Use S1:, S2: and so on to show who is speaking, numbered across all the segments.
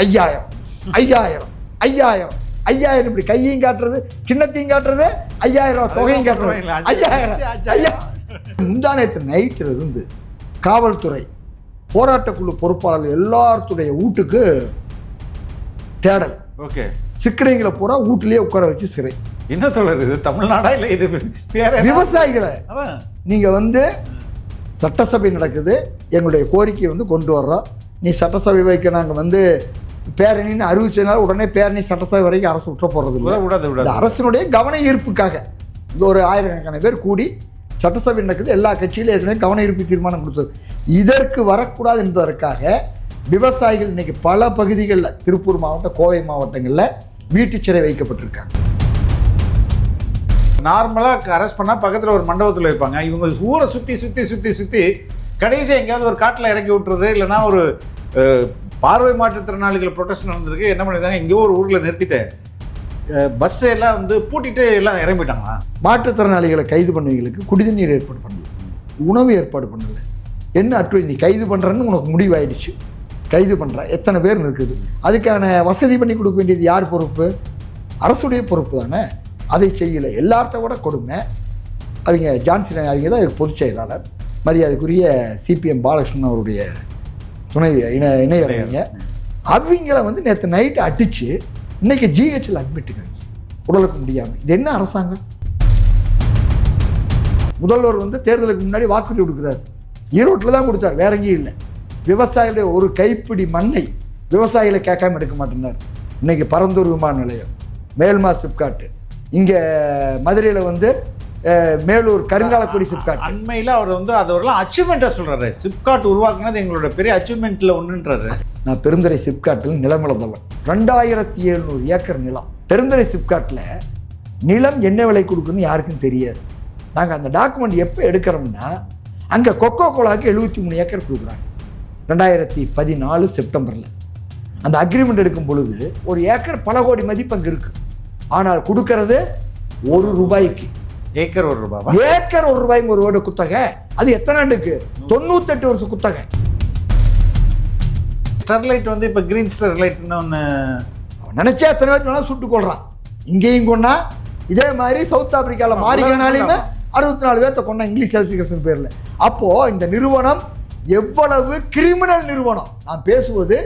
S1: 5000 5000 5000 5000 இப்படி கையையும் காட்டுறது, சின்னத்தையும் காட்டுறது, 5000 தொகையும் காட்டுறது. 5000 முந்தானத்து நைட்டில் இருந்து காவல்துறை போராட்டக்குழு பொறுப்பாளர்கள் எல்லாத்துடைய வீட்டுக்கு தேடல்.
S2: ஓகே,
S1: சிக்கடைங்களை பூரா வீட்டிலேயே உட்கார வச்சு சிறை.
S2: என்ன சொல்றது, தமிழ்நாடா இல்லை இது
S1: விவசாயிகளை நீங்க சட்டசபை நடக்குது, எங்களுடைய கோரிக்கையை கொண்டு வர்றோம், நீ சட்டசபை வைக்க நாங்கள் பேரணின்னு அறிவிச்சதுனால உடனே பேரணி சட்டசபை வரைக்கும் அரசு விட்டுற போறது இல்லை. அரசினுடைய கவன ஈர்ப்புக்காக ஒரு ஆயிரக்கணக்கான பேர் கூடி சட்டசபை நடக்குது, எல்லா கட்சியிலும் ஏற்கனவே கவன ஈர்ப்பு தீர்மானம் கொடுத்தது. இதற்கு வரக்கூடாது என்பதற்காக விவசாயிகள் இன்னைக்கு பல பகுதிகளில் திருப்பூர் மாவட்டம், கோவை மாவட்டங்களில் வீட்டு சிறை வைக்கப்பட்டிருக்காங்க.
S2: நார்மலாக அரெஸ்ட் பண்ணால் பக்கத்தில் ஒரு மண்டபத்தில் வைப்பாங்க, இவங்க ஊரை சுற்றி சுற்றி சுற்றி சுற்றி கடைசி எங்கேயாவது ஒரு காட்டில் இறக்கி விட்டுறது, இல்லைன்னா ஒரு பார்வை மாற்றுத்திறனாளிகள் ப்ரொடெஸ்ட் நடந்ததுக்கு என்ன பண்ணியிருந்தாங்க, இங்கே ஒரு ஊரில் நிறுத்திட்டேன் பஸ் எல்லாம் பூட்டிட்டு எல்லாம் இறங்கிட்டாங்களா.
S1: மாற்றுத்திறனாளிகளை கைது பண்ணவங்களுக்கு குடிநீர் ஏற்பாடு பண்ணல, உணவு ஏற்பாடு பண்ணலை. என்ன அட்டு நீ கைது பண்ணுறன்னு உனக்கு முடிவாயிடுச்சு, கைது பண்ணுற எத்தனை பேர் இருக்குது, அதுக்கான வசதி பண்ணி கொடுக்க வேண்டியது யார் பொறுப்பு? அரசுடைய பொறுப்பு தானே. அதை செய்யலை. எல்லார்த்த விட கொடுமை அவங்க ஜான்சன், அவங்க தான் அதுக்கு பொதுச் செயலாளர், மரியாதைக்குரிய சிபிஎம் பாலகிருஷ்ணன் அவருடைய துணை இணையறிஞங்க. அவங்கள நேற்று நைட்டு அடித்து இன்னைக்கு ஜிஹெச்சில் அட்மிட்டுக்காங்க உடலுக்கு முடியாமல். இது என்ன அரசாங்கம்? முதல்வர் தேர்தலுக்கு முன்னாடி வாக்குறுதி கொடுக்குறாரு, ஈரோட்டில் தான் கொடுத்தார், வேற எங்கேயும் இல்லை. விவசாயிகளுடைய ஒரு கைப்பிடி மண்ணை விவசாயிகளை கேட்காம எடுக்க மாட்டேன்னார். இன்னைக்கு பரந்தூர் விமான நிலையம், மேல்மா சிப்காட்டு, இங்கே மதுரையில் மேலூர் கருங்காலக்குடி சிப்காட்.
S2: அண்மையில் அவர் அதெல்லாம் அச்சீவ்மெண்ட்டாக சொல்கிறாரு, சிப்காட் உருவாக்குனது எங்களோட பெரிய அச்சீவ்மெண்ட்டில் ஒன்றுன்றாரு.
S1: நான் பெருந்துறை சிப்காட்டில் நிலம் இழந்தவன். 2700 ஏக்கர் நிலம். பெருந்துறை சிப்காட்டில் நிலம் என்ன விலை கொடுக்குன்னு யாருக்கும் தெரியாது. நாங்கள் அந்த டாக்குமெண்ட் எப்போ எடுக்கிறோம்னா, அங்கே கொக்கோ கோலாவுக்கு 73 ஏக்கர் கொடுக்குறாங்க 2014 செப்டம்பரில். அந்த அக்ரிமெண்ட் எடுக்கும் பொழுது ஒரு ஏக்கர் பல கோடி மதிப்பு அங்கே இருக்குது. ஆனால் கொடுக்கறது ₹1.
S2: ஏக்கர் ₹1.
S1: ஏக்கர் ₹1 ஒரு வருட குத்தகை. அது எத்தனை ஆண்டுக்கு? 98 வருஷம் குத்தகை.
S2: ஸ்டெர்லைட் இப்போ கிரீன் ஸ்டெர்லைட்னு ஒன்று
S1: நினைச்சா எத்தனை பேர் சுட்டு கொள்றான். இங்கேயும் கொண்டா, இதே மாதிரி சவுத் ஆப்பிரிக்காவில் மாறிக்கனாலையுமே 64 பேர்த்த கொண்டா, இங்கிலீஷ் எலக்ட்ரிகேஷன் பேரில். அப்போ இந்த நிறுவனம் எவ்வளவு கிரிமினல் நிறுவனம். நான் பேசுவது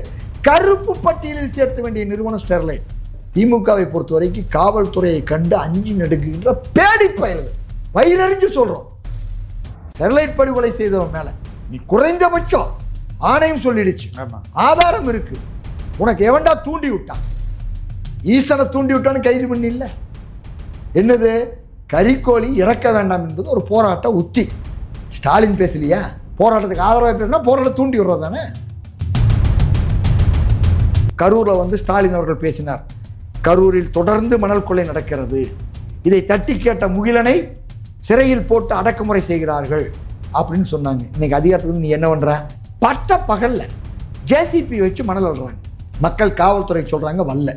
S1: கருப்பு பட்டியலில் சேர்த்த வேண்டிய நிறுவனம் ஸ்டெர்லைட். திமுகவை பொறுத்த வரைக்கும் காவல்துறையை கண்டு அஞ்சு நடுங்குகின்ற பேடி பயல்கள். வயிறறிஞ்சு சொல்றோம், ஸ்டெர்லைட் படுகொலை செய்தவன் மேல நீ குறைந்தபட்சம் ஆணையம் சொல்லிடுச்சு, ஆதாரம் இருக்கு. உனக்கு எவன்டா தூண்டி விட்டான்? ஈசனை தூண்டி விட்டான்னு கைது பண்ணி இல்லை. என்னது? கறிக்கோழி இறக்க வேண்டாம் என்பது ஒரு போராட்ட உத்தி. ஸ்டாலின் பேசலையா? போராட்டத்துக்கு ஆதரவாக பேசினா போராட்டம் தூண்டி விடுறது தானே. கரூரில் ஸ்டாலின் அவர்கள் பேசினார், கரூரில் தொடர்ந்து மணல் கொள்ளை நடக்கிறது, இதை தட்டி கேட்ட முகிலனை சிறையில் போட்டு அடக்குமுறை செய்கிறார்கள் அப்படின்னு சொன்னாங்க. இன்னைக்கு அதிகாரத்துக்கு நீ என்ன பண்ற? பட்ட பகல்ல ஜேசிபி வச்சு மணல் அள்ளுறாங்க. மக்கள் காவல்துறை சொல்றாங்க வரல,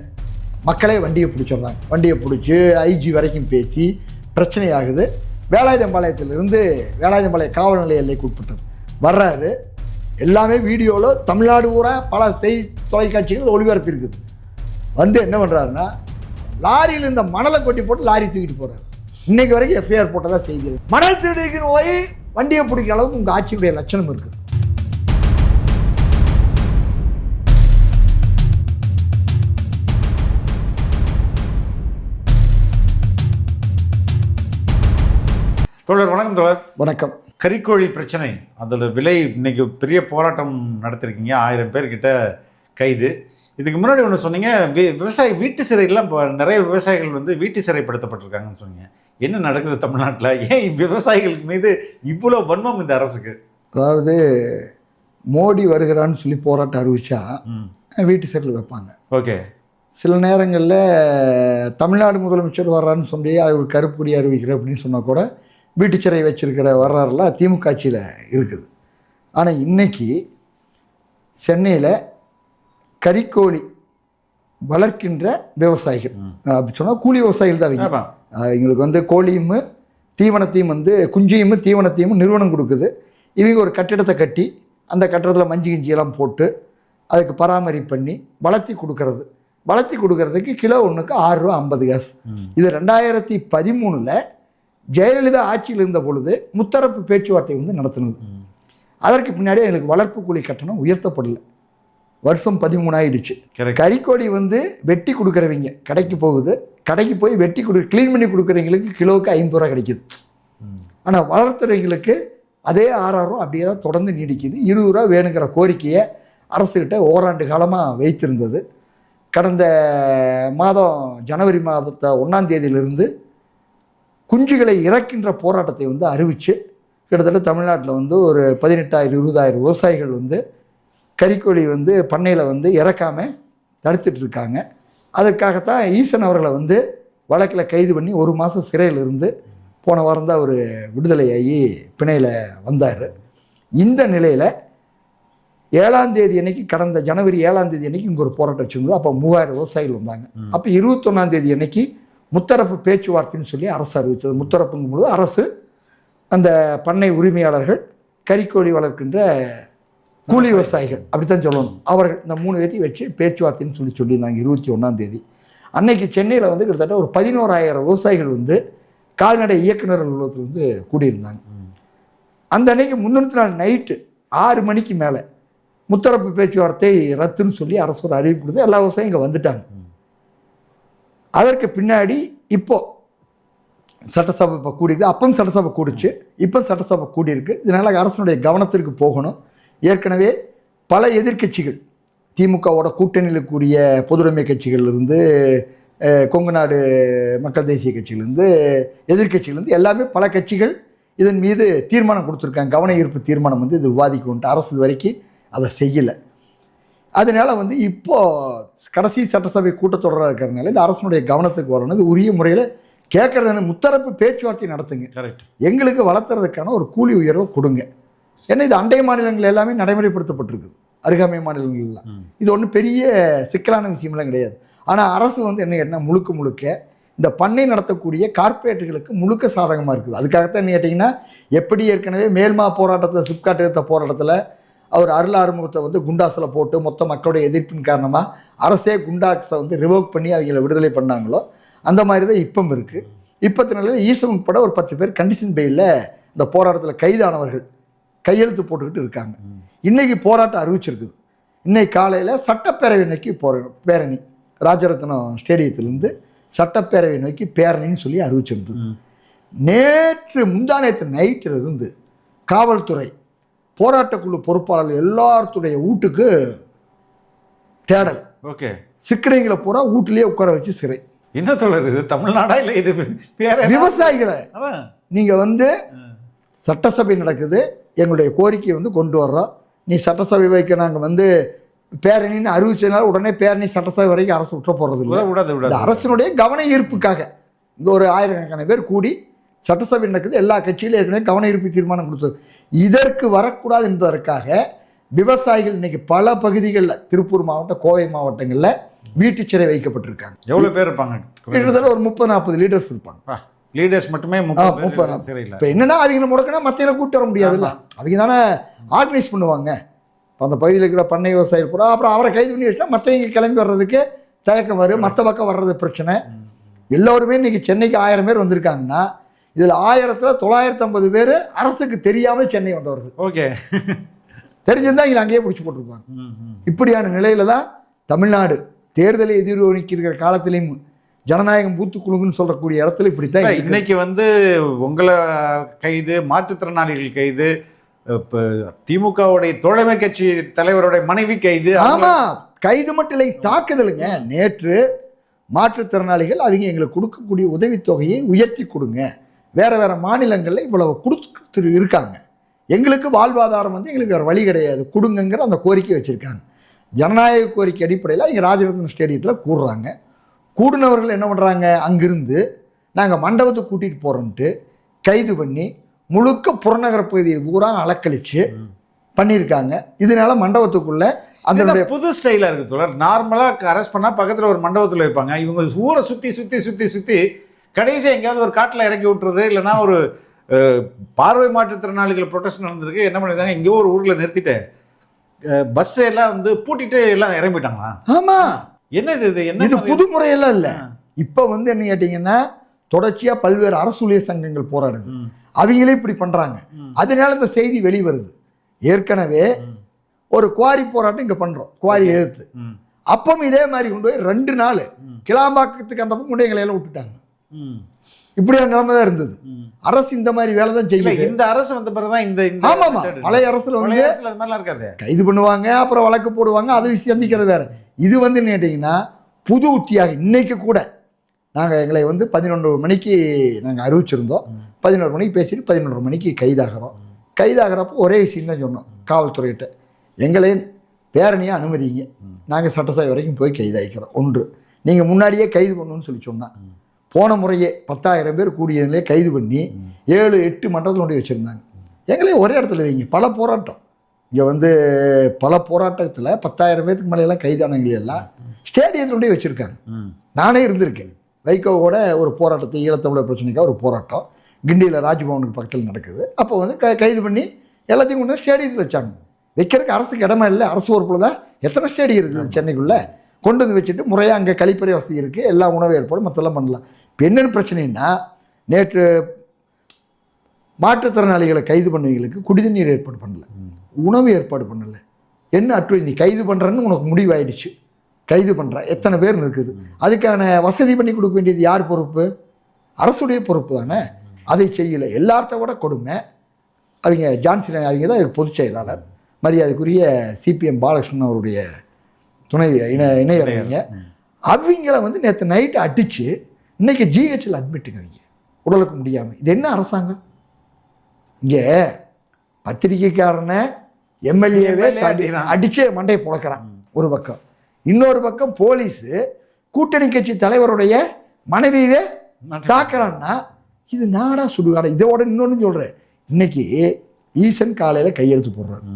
S1: மக்களே வண்டியை பிடிச்சிடுறாங்க. வண்டியை பிடிச்சி ஐஜி வரைக்கும் பேசி பிரச்சனை ஆகுது. வேலாயுதம்பாளையத்திலிருந்து வேலாயுதம்பாளையம் காவல் நிலைய எல்லைக்கு உட்பட்டது வர்றாரு. எல்லாமே வீடியோவில் தமிழ்நாடு ஊரா பல செய்தி தொலைக்காட்சிகள் ஒளிபரப்பு இருக்குது. என்ன பண்ணுறாருன்னா, லாரியில் இந்த மணலை கொட்டி போட்டு லாரி தூக்கிட்டு போகிறாரு. இன்னைக்கு வரைக்கும் எஃப்ஐஆர் போட்டதாக செய்தி. மணல் திருடிக்குன்னு போய் வண்டியை பிடிக்கிற அளவுக்கு உங்கள் ஆட்சியுடைய லட்சணம் இருக்குது.
S2: தோழர் வணக்கம். தோழர்
S1: வணக்கம்.
S2: கறிக்கோழி பிரச்சனை, அதோட விலை இன்னைக்கு பெரிய போராட்டம் நடத்திருக்கீங்க, 1000 பேர்கிட்ட கைது. இதுக்கு முன்னாடி ஒன்று சொன்னீங்க, விவசாயி வீட்டு சிறையெல்லாம் இப்போ நிறைய விவசாயிகள் வீட்டு சிறைப்படுத்தப்பட்டிருக்காங்கன்னு சொன்னீங்க. என்ன நடக்குது தமிழ்நாட்டில்? ஏன் விவசாயிகளுக்கு மீது இவ்வளோ வன்மம் இந்த அரசுக்கு?
S1: அதாவது மோடி வருகிறான்னு சொல்லி போராட்டம் அறிவிச்சா வீட்டு சிறையில் வைப்பாங்க.
S2: ஓகே.
S1: சில நேரங்களில் தமிழ்நாடு முதலமைச்சர் வர்றான்னு சொல்லி அவர் கருப்பு கொடி அறிவிக்கிறேன் அப்படின்னு சொன்னால் கூட வீட்டு சிறை வச்சிருக்கிற வரலாறுலாம் திமுக ஆட்சியில் இருக்குது. ஆனால் இன்னைக்கு சென்னையில் கறிக்கோழி வளர்க்கின்ற விவசாயிகள் அப்படி சொன்னால் கூலி விவசாயிகள் தான் அவங்க. இவங்களுக்கு கோழியும் தீவனத்தையும் குஞ்சியும் தீவனத்தையும் நிறுவனம் கொடுக்குது. இவங்க ஒரு கட்டிடத்தை கட்டி அந்த கட்டிடத்தில் மஞ்சு கிஞ்சியெல்லாம் போட்டு அதுக்கு பராமரிப்பு பண்ணி வளர்த்தி கொடுக்கறதுக்கு கிலோ ஒன்றுக்கு ₹6.50. இது 2013 ஜெயலலிதா ஆட்சியில் இருந்த பொழுது முத்தரப்பு பேச்சுவார்த்தை வந்து நடத்தினது. அதற்கு பின்னாடி எங்களுக்கு வளர்ப்பு கூலி கட்டணம் உயர்த்தப்படல. வருஷம் 13 ஆயிடுச்சு. கறிக்கோழி வந்து வெட்டி கொடுக்குறவங்க கடைக்கு போகுது, கடைக்கு போய் வெட்டி க்ளீன் பண்ணி கொடுக்குறவங்களுக்கு கிலோவுக்கு ₹50 கிடைக்குது. ஆனால் வளர்த்துறவங்களுக்கு அதே ₹6 அப்படியே தான் தொடர்ந்து நீடிக்குது. ₹20 வேணுங்கிற கோரிக்கையை அரசுகிட்ட ஓராண்டு காலமாக வைத்திருந்தது. கடந்த மாதம் ஜனவரி மாதத்தை 1ஆம் தேதியிலிருந்து குஞ்சுகளை இறக்கின்ற போராட்டத்தை வந்து அறிவித்து கிட்டத்தட்ட தமிழ்நாட்டில் வந்து ஒரு 18,000-20,000 விவசாயிகள் வந்து கறிக்கோழி வந்து பண்ணையில் வந்து இறக்காமல் தடுத்துட்டு இருக்காங்க. அதற்காகத்தான் ஈசன் அவர்களை வந்து வழக்கில் கைது பண்ணி 1 மாதம் சிறையில் இருந்து போன வாரம் தான் அவர் விடுதலையாகி பிணையில் வந்தார். இந்த நிலையில் 7ஆம் தேதி அன்னைக்கு, கடந்த ஜனவரி 7ஆம் தேதி அன்னைக்கு இங்கே ஒரு போராட்டம் வச்சுருந்தது. அப்போ 3000 விவசாயிகள் வந்தாங்க. அப்போ 21ஆம் தேதி அன்னைக்கு முத்தரப்பு பேச்சுவார்த்தைன்னு சொல்லி அரசு அறிவித்தது. முத்தரப்புங்கும் பொழுது அரசு அந்த பண்ணை உரிமையாளர்கள், கறிக்கோழி வளர்க்கின்ற கூலி விவசாயிகள் அப்படித்தான் சொல்லணும், அவர்கள் இந்த 3 பேர்த்தையும் வச்சு பேச்சுவார்த்தைன்னு சொல்லியிருந்தாங்க 21ஆம் தேதி அன்னைக்கு. சென்னையில் வந்து கிட்டத்தட்ட ஒரு 11,000 விவசாயிகள் வந்து கால்நடை இயக்குநர் அலுவலகத்தில் வந்து கூடியிருந்தாங்க. அந்த அன்னைக்கு முன்னிறுத்த நாள் நைட்டு 6 மணிக்கு மேலே முத்தரப்பு பேச்சுவார்த்தை ரத்துன்னு சொல்லி அரசு ஒரு அறிவிப்பு கொடுத்து எல்லா விவசாயியும் இங்கே வந்துட்டாங்க. அதற்கு பின்னாடி இப்போ சட்டசபை இப்போ கூடியது. அப்போ சட்டசபை கூடிச்சு, இப்போ சட்டசபை கூடியிருக்கு. இதனால் அரசனுடைய கவனத்திற்கு போகணும். ஏற்கனவே பல எதிர்க்கட்சிகள், திமுகவோட கூட்டணியில் கூடிய பொதுவுடைமை கட்சிகள்லேருந்து, கொங்கு நாடு மக்கள் தேசிய கட்சியிலேருந்து, எதிர்கட்சியிலேருந்து எல்லாமே பல கட்சிகள் இதன் மீது தீர்மானம் கொடுத்துருக்காங்க. கவன ஈர்ப்பு தீர்மானம் வந்து இது விவாதிக்கணுன்ட்டு அரசு இது வரைக்கும் அதை செய்யலை. அதனால வந்து இப்போது கடைசி சட்டசபை கூட்டத்தொடராக இருக்கிறதுனால இந்த அரசனுடைய கவனத்துக்கு வரணும். இது உரிய முறையில் கேட்குறது முத்தரப்பு பேச்சுவார்த்தை நடத்துங்க, எங்களுக்கு வளர்த்துறதுக்கான ஒரு கூலி உயர்வை கொடுங்க. ஏன்னா இது அண்டை மாநிலங்கள் எல்லாமே நடைமுறைப்படுத்தப்பட்டிருக்குது, அருகாமை மாநிலங்கள்லாம். இது ஒன்றும் பெரிய சிக்கலான விஷயம்லாம் கிடையாது. ஆனால் அரசு வந்து என்ன கேட்டால் முழுக்க இந்த பண்ணை நடத்தக்கூடிய கார்ப்பரேட்டுகளுக்கு முழுக்க சாதகமாக இருக்குது. அதுக்காகத்தான் என்ன கேட்டிங்கன்னா, எப்படி ஏற்கனவே மேல்மா போராட்டத்தில், சிப்காட் எடுத்த போராட்டத்தில் அவர் அருள் ஆறுமுகத்தை வந்து குண்டாஸில் போட்டு மொத்த மக்களுடைய எதிர்ப்பின் காரணமாக அரசே குண்டாஸை வந்து ரிவோக் பண்ணி அவங்கள விடுதலை பண்ணாங்களோ, அந்த மாதிரி தான் இப்பவும் இருக்குது. இப்போத்த நிலையில் ஈசன் உட்பட ஒரு 10 பேர் கண்டிஷன் பெயிலில் இந்த போராட்டத்தில் கைதானவர்கள் கையெழுத்து போட்டுக்கிட்டு இருக்காங்க. இன்றைக்கி போராட்டம் அறிவிச்சிருக்குது. இன்னைக்கு காலையில் சட்டப்பேரவை நோக்கி பேரணி, ராஜரத்னம் ஸ்டேடியத்திலேருந்து சட்டப்பேரவை நோக்கி பேரணின்னு சொல்லி அறிவிச்சிருந்தது. நேற்று முந்தானேற்று நைட்டிலிருந்து காவல்துறை போராட்டக்குழு பொறுப்பாளர்கள் எல்லாத்துடைய வீட்டுக்கு தேடல்.
S2: ஓகே,
S1: சிக்கனைகளை பூரா வீட்டிலேயே உட்கார வச்சு சிறை.
S2: என்ன சொல்றது, தமிழ்நாடா இல்லை இது
S1: விவசாயிகளை நீங்கள் வந்து சட்டசபை நடக்குது, எங்களுடைய கோரிக்கையை வந்து கொண்டு வர்றோம், நீ சட்டசபை வைக்க நாங்கள் வந்து பேரணின்னு அறிவிச்சதுனால உடனே பேரணி சட்டசபை வரைக்கும் அரசு விட்டுற போகிறது இல்லை. அரசினுடைய கவன ஈர்ப்புக்காக இங்கே ஒரு 1000கணக்கான பேர் கூடி சட்டசபை நடக்குது. எல்லா கட்சியிலும் ஏற்கனவே கவன ஈர்ப்பு தீர்மானம் கொடுத்தது. இதற்கு வரக்கூடாது என்பதற்காக விவசாயிகள் இன்னைக்கு பல பகுதிகளில், திருப்பூர் மாவட்டம், கோவை மாவட்டங்களில் வீட்டு சிறை வைக்கப்பட்டிருக்காங்க.
S2: எவ்வளோ பேர் இருப்பாங்க?
S1: கிட்டத்தட்ட ஒரு 30-40 லீடர்ஸ் இருப்பாங்க.
S2: லீடர்ஸ் மட்டுமே 30.
S1: இப்போ என்னன்னா, அவங்களை முடக்கினா மற்ற கூட்டு வர முடியாதுல்ல, அவங்க தானே ஆர்கனைஸ் பண்ணுவாங்க. இப்போ அந்த பகுதியில் இருக்கிற பண்ணை விவசாயிகள் பூரா அப்புறம் அவரை கைது பண்ணி வச்சுட்டா மற்றவங்க கிளம்பி வர்றதுக்கு தயக்கம் வரும், மற்ற பக்கம் வர்றது பிரச்சனை. எல்லோருமே இன்னைக்கு சென்னைக்கு 1000 பேர் வந்திருக்காங்கன்னா இதில் 1000ல் 950 பேர் அரசுக்கு தெரியாமல் சென்னை வந்தவர்கள்.
S2: ஓகே,
S1: தெரிஞ்சிருந்தால் இங்கே அங்கேயே பிடிச்சி போட்டிருப்பாங்க. இப்படியான நிலையில தான் தமிழ்நாடு தேர்தலை எதிர்நோக்கிற காலத்திலையும் ஜனநாயகம் பூத்து குழுங்குன்னு சொல்லக்கூடிய இடத்துல இப்படித்தான்
S2: இன்னைக்கு வந்து உங்களை கைது, மாற்றுத்திறனாளிகள் கைது, இப்போ திமுகவுடைய தோழமை கட்சி தலைவருடைய மனைவி கைது.
S1: ஆமாம், கைது மட்டும் இல்லை, தாக்குதலுங்க. நேற்று மாற்றுத்திறனாளிகள் அவங்க எங்களுக்கு கொடுக்கக்கூடிய உதவித்தொகையை உயர்த்தி கொடுங்க, வேறு மாநிலங்களில் இவ்வளவு கொடுத்து இருக்காங்க, எங்களுக்கு வாழ்வாதாரம் வந்து எங்களுக்கு வேறு வழி கிடையாது, கொடுங்கிற அந்த கோரிக்கை வச்சுருக்காங்க. ஜனநாயக கோரிக்கை அடிப்படையில் இங்கே ராஜரத்ன ஸ்டேடியத்தில் கூடுறாங்க. கூடுனவர்கள் என்ன பண்ணுறாங்க, அங்கிருந்து நாங்கள் மண்டபத்துக்கு கூட்டிகிட்டு போகிறோன்ட்டு கைது பண்ணி முழுக்க புறநகர பகுதியை பூரா அலக்கழித்து பண்ணியிருக்காங்க. இதனால மண்டபத்துக்குள்ளே அந்த
S2: புது ஸ்டைலாக இருக்குது தோழர். நார்மலாக அரெஸ்ட் பண்ணால் பக்கத்தில் ஒரு மண்டபத்தில் வைப்பாங்க, இவங்க ஊரை சுற்றி கடைசி எங்கேயாவது ஒரு காட்டில் இறக்கி விட்டுறது, இல்லைனா ஒரு பார்வை மாற்றுத்திறனாளிகள் ப்ரொடெஸ்ட் நடந்திருக்கு, என்ன பண்ணியிருக்காங்க, இங்கே ஒரு ஊரில் நிறுத்திட்டு பஸ் எல்லாம் வந்து பூட்டிட்டு எல்லாம் இறங்கிட்டாங்களா?
S1: ஆமா,
S2: என்னது இது? என்ன
S1: இது புது முறையெல்லாம் இல்லை. இப்போ வந்து என்ன கேட்டீங்கன்னா தொடர்ச்சியாக பல்வேறு அரசு ஊழியர் சங்கங்கள் போராடுது, அவங்களே இப்படி பண்றாங்க. அதனால இந்த செய்தி வெளிவருது. ஏற்கனவே ஒரு குவாரி போராட்டம் இங்க பண்றோம், குவாரி எதிர்த்து. அப்பவும் இதே மாதிரி கொண்டு போய் 2 நாள் கிளாம்பாக்கத்துக்கு அந்த பக்கம் கொண்டு எங்களை எல்லாம் விட்டுட்டாங்க. இப்படியான நிலைமை தான் இருந்தது. அரசு இந்த மாதிரி வேலை தான் செய்யல.
S2: இந்த அரசு வந்த பிறகுதான் இந்த
S1: ஆமாமா, பழைய அரசுல வந்து
S2: அது மாதிரிலாம் இருக்காது,
S1: கைது பண்ணுவாங்க, அப்புறம் வழக்கு போடுவாங்க, அதை சந்திக்கிறது வேற. இது வந்து என்ன கேட்டீங்கன்னா புது உத்தியாக இன்னைக்கு கூட நாங்கள் எங்களை வந்து 11 மணிக்கு நாங்கள் அறிவிச்சிருந்தோம். 11 மணிக்கு பேசிட்டு 11 மணிக்கு கைதாகிறோம். கைதாகிறப்போ ஒரே விஷயம் தான் சொன்னோம் காவல்துறையிட்ட, எங்களே பேரணியாக அனுமதிங்க, நாங்கள் சட்டசபை வரைக்கும் போய் கைதாகிறோம். ஒன்று, நீங்கள் முன்னாடியே கைது பண்ணணும்னு சொல்லி சொன்னான். போன முறையே 10,000 பேர் கூடியதுலேயே கைது பண்ணி 7-8 மண்டலத்தில் கொண்டு வச்சுருந்தாங்க. எங்களே ஒரே இடத்துல வைங்க. பல போராட்டம் இங்கே வந்து பல போராட்டத்தில் 10,000 பேருக்கு மேலையெல்லாம் கைதானங்களெல்லாம் ஸ்டேடியத்தில் கொண்டே வச்சுருக்காங்க. நானே இருந்திருக்கேன். வைகோவோட ஒரு போராட்டத்தை, ஈழத்தமிழர் பிரச்சனைக்காக ஒரு போராட்டம் கிண்டியில் ராஜ்பவனுக்கு பக்கத்தில் நடக்குது. அப்போ வந்து கைது பண்ணி எல்லாத்தையும் கொண்டு ஸ்டேடியத்தில் வச்சாங்க. வைக்கிறதுக்கு அரசுக்கு இடமா இல்லை. அரசு பொறுப்பில் தான் எத்தனை ஸ்டேடியம் இருக்குது சென்னைக்குள்ளே, கொண்டு வந்து வச்சுட்டு முறையாக அங்கே கழிப்பறை வசதி இருக்குது, எல்லா உணவு ஏற்பாடும் மற்றெல்லாம் பண்ணலாம். இப்போ என்னென்னு பிரச்சனைன்னா, நேற்று மாற்றுத்திறனாளிகளை கைது பண்ணவங்களுக்கு குடிநீர் ஏற்பாடு பண்ணல, உணவு ஏற்பாடு பண்ணலை. என்ன அற்று நீ கைது பண்ணுறன்னு உனக்கு முடிவாயிடுச்சு, கைது பண்ணுற எத்தனை பேர் இருக்குது, அதுக்கான வசதி பண்ணி கொடுக்க வேண்டியது யார் பொறுப்பு? அரசுடைய பொறுப்பு தானே. அதை செய்யலை. எல்லார்த்த விட கொடுமை அவங்க ஜான்சன், அவங்க தான் இதுக்கு பொதுச் செயலாளர், மரியாதைக்குரிய சிபிஎம் பாலகிருஷ்ணன் அவருடைய துணை இணையறிஞங்க. அவங்கள வந்து நேற்று நைட்டு அடித்து இன்னைக்கு ஜிஹெச்சில் அட்மிட்டுங்க அவங்க உடலுக்கு முடியாமல். இது என்ன அரசாங்கம்? இங்கே பத்திரிகைக்காரனை எம்எல்ஏவே அடித்து மண்டையை புழக்கிறான் ஒரு பக்கம். இன்னொரு பக்கம் போலீஸு கூட்டணி கட்சி தலைவருடைய மனைவியவே தாக்குறான்னா இது நாடா சுடுகாடா? இதோட இன்னொன்று சொல்கிறேன், இன்னைக்கு ஈசன் காலையில் கையெழுத்து போடுறாரு,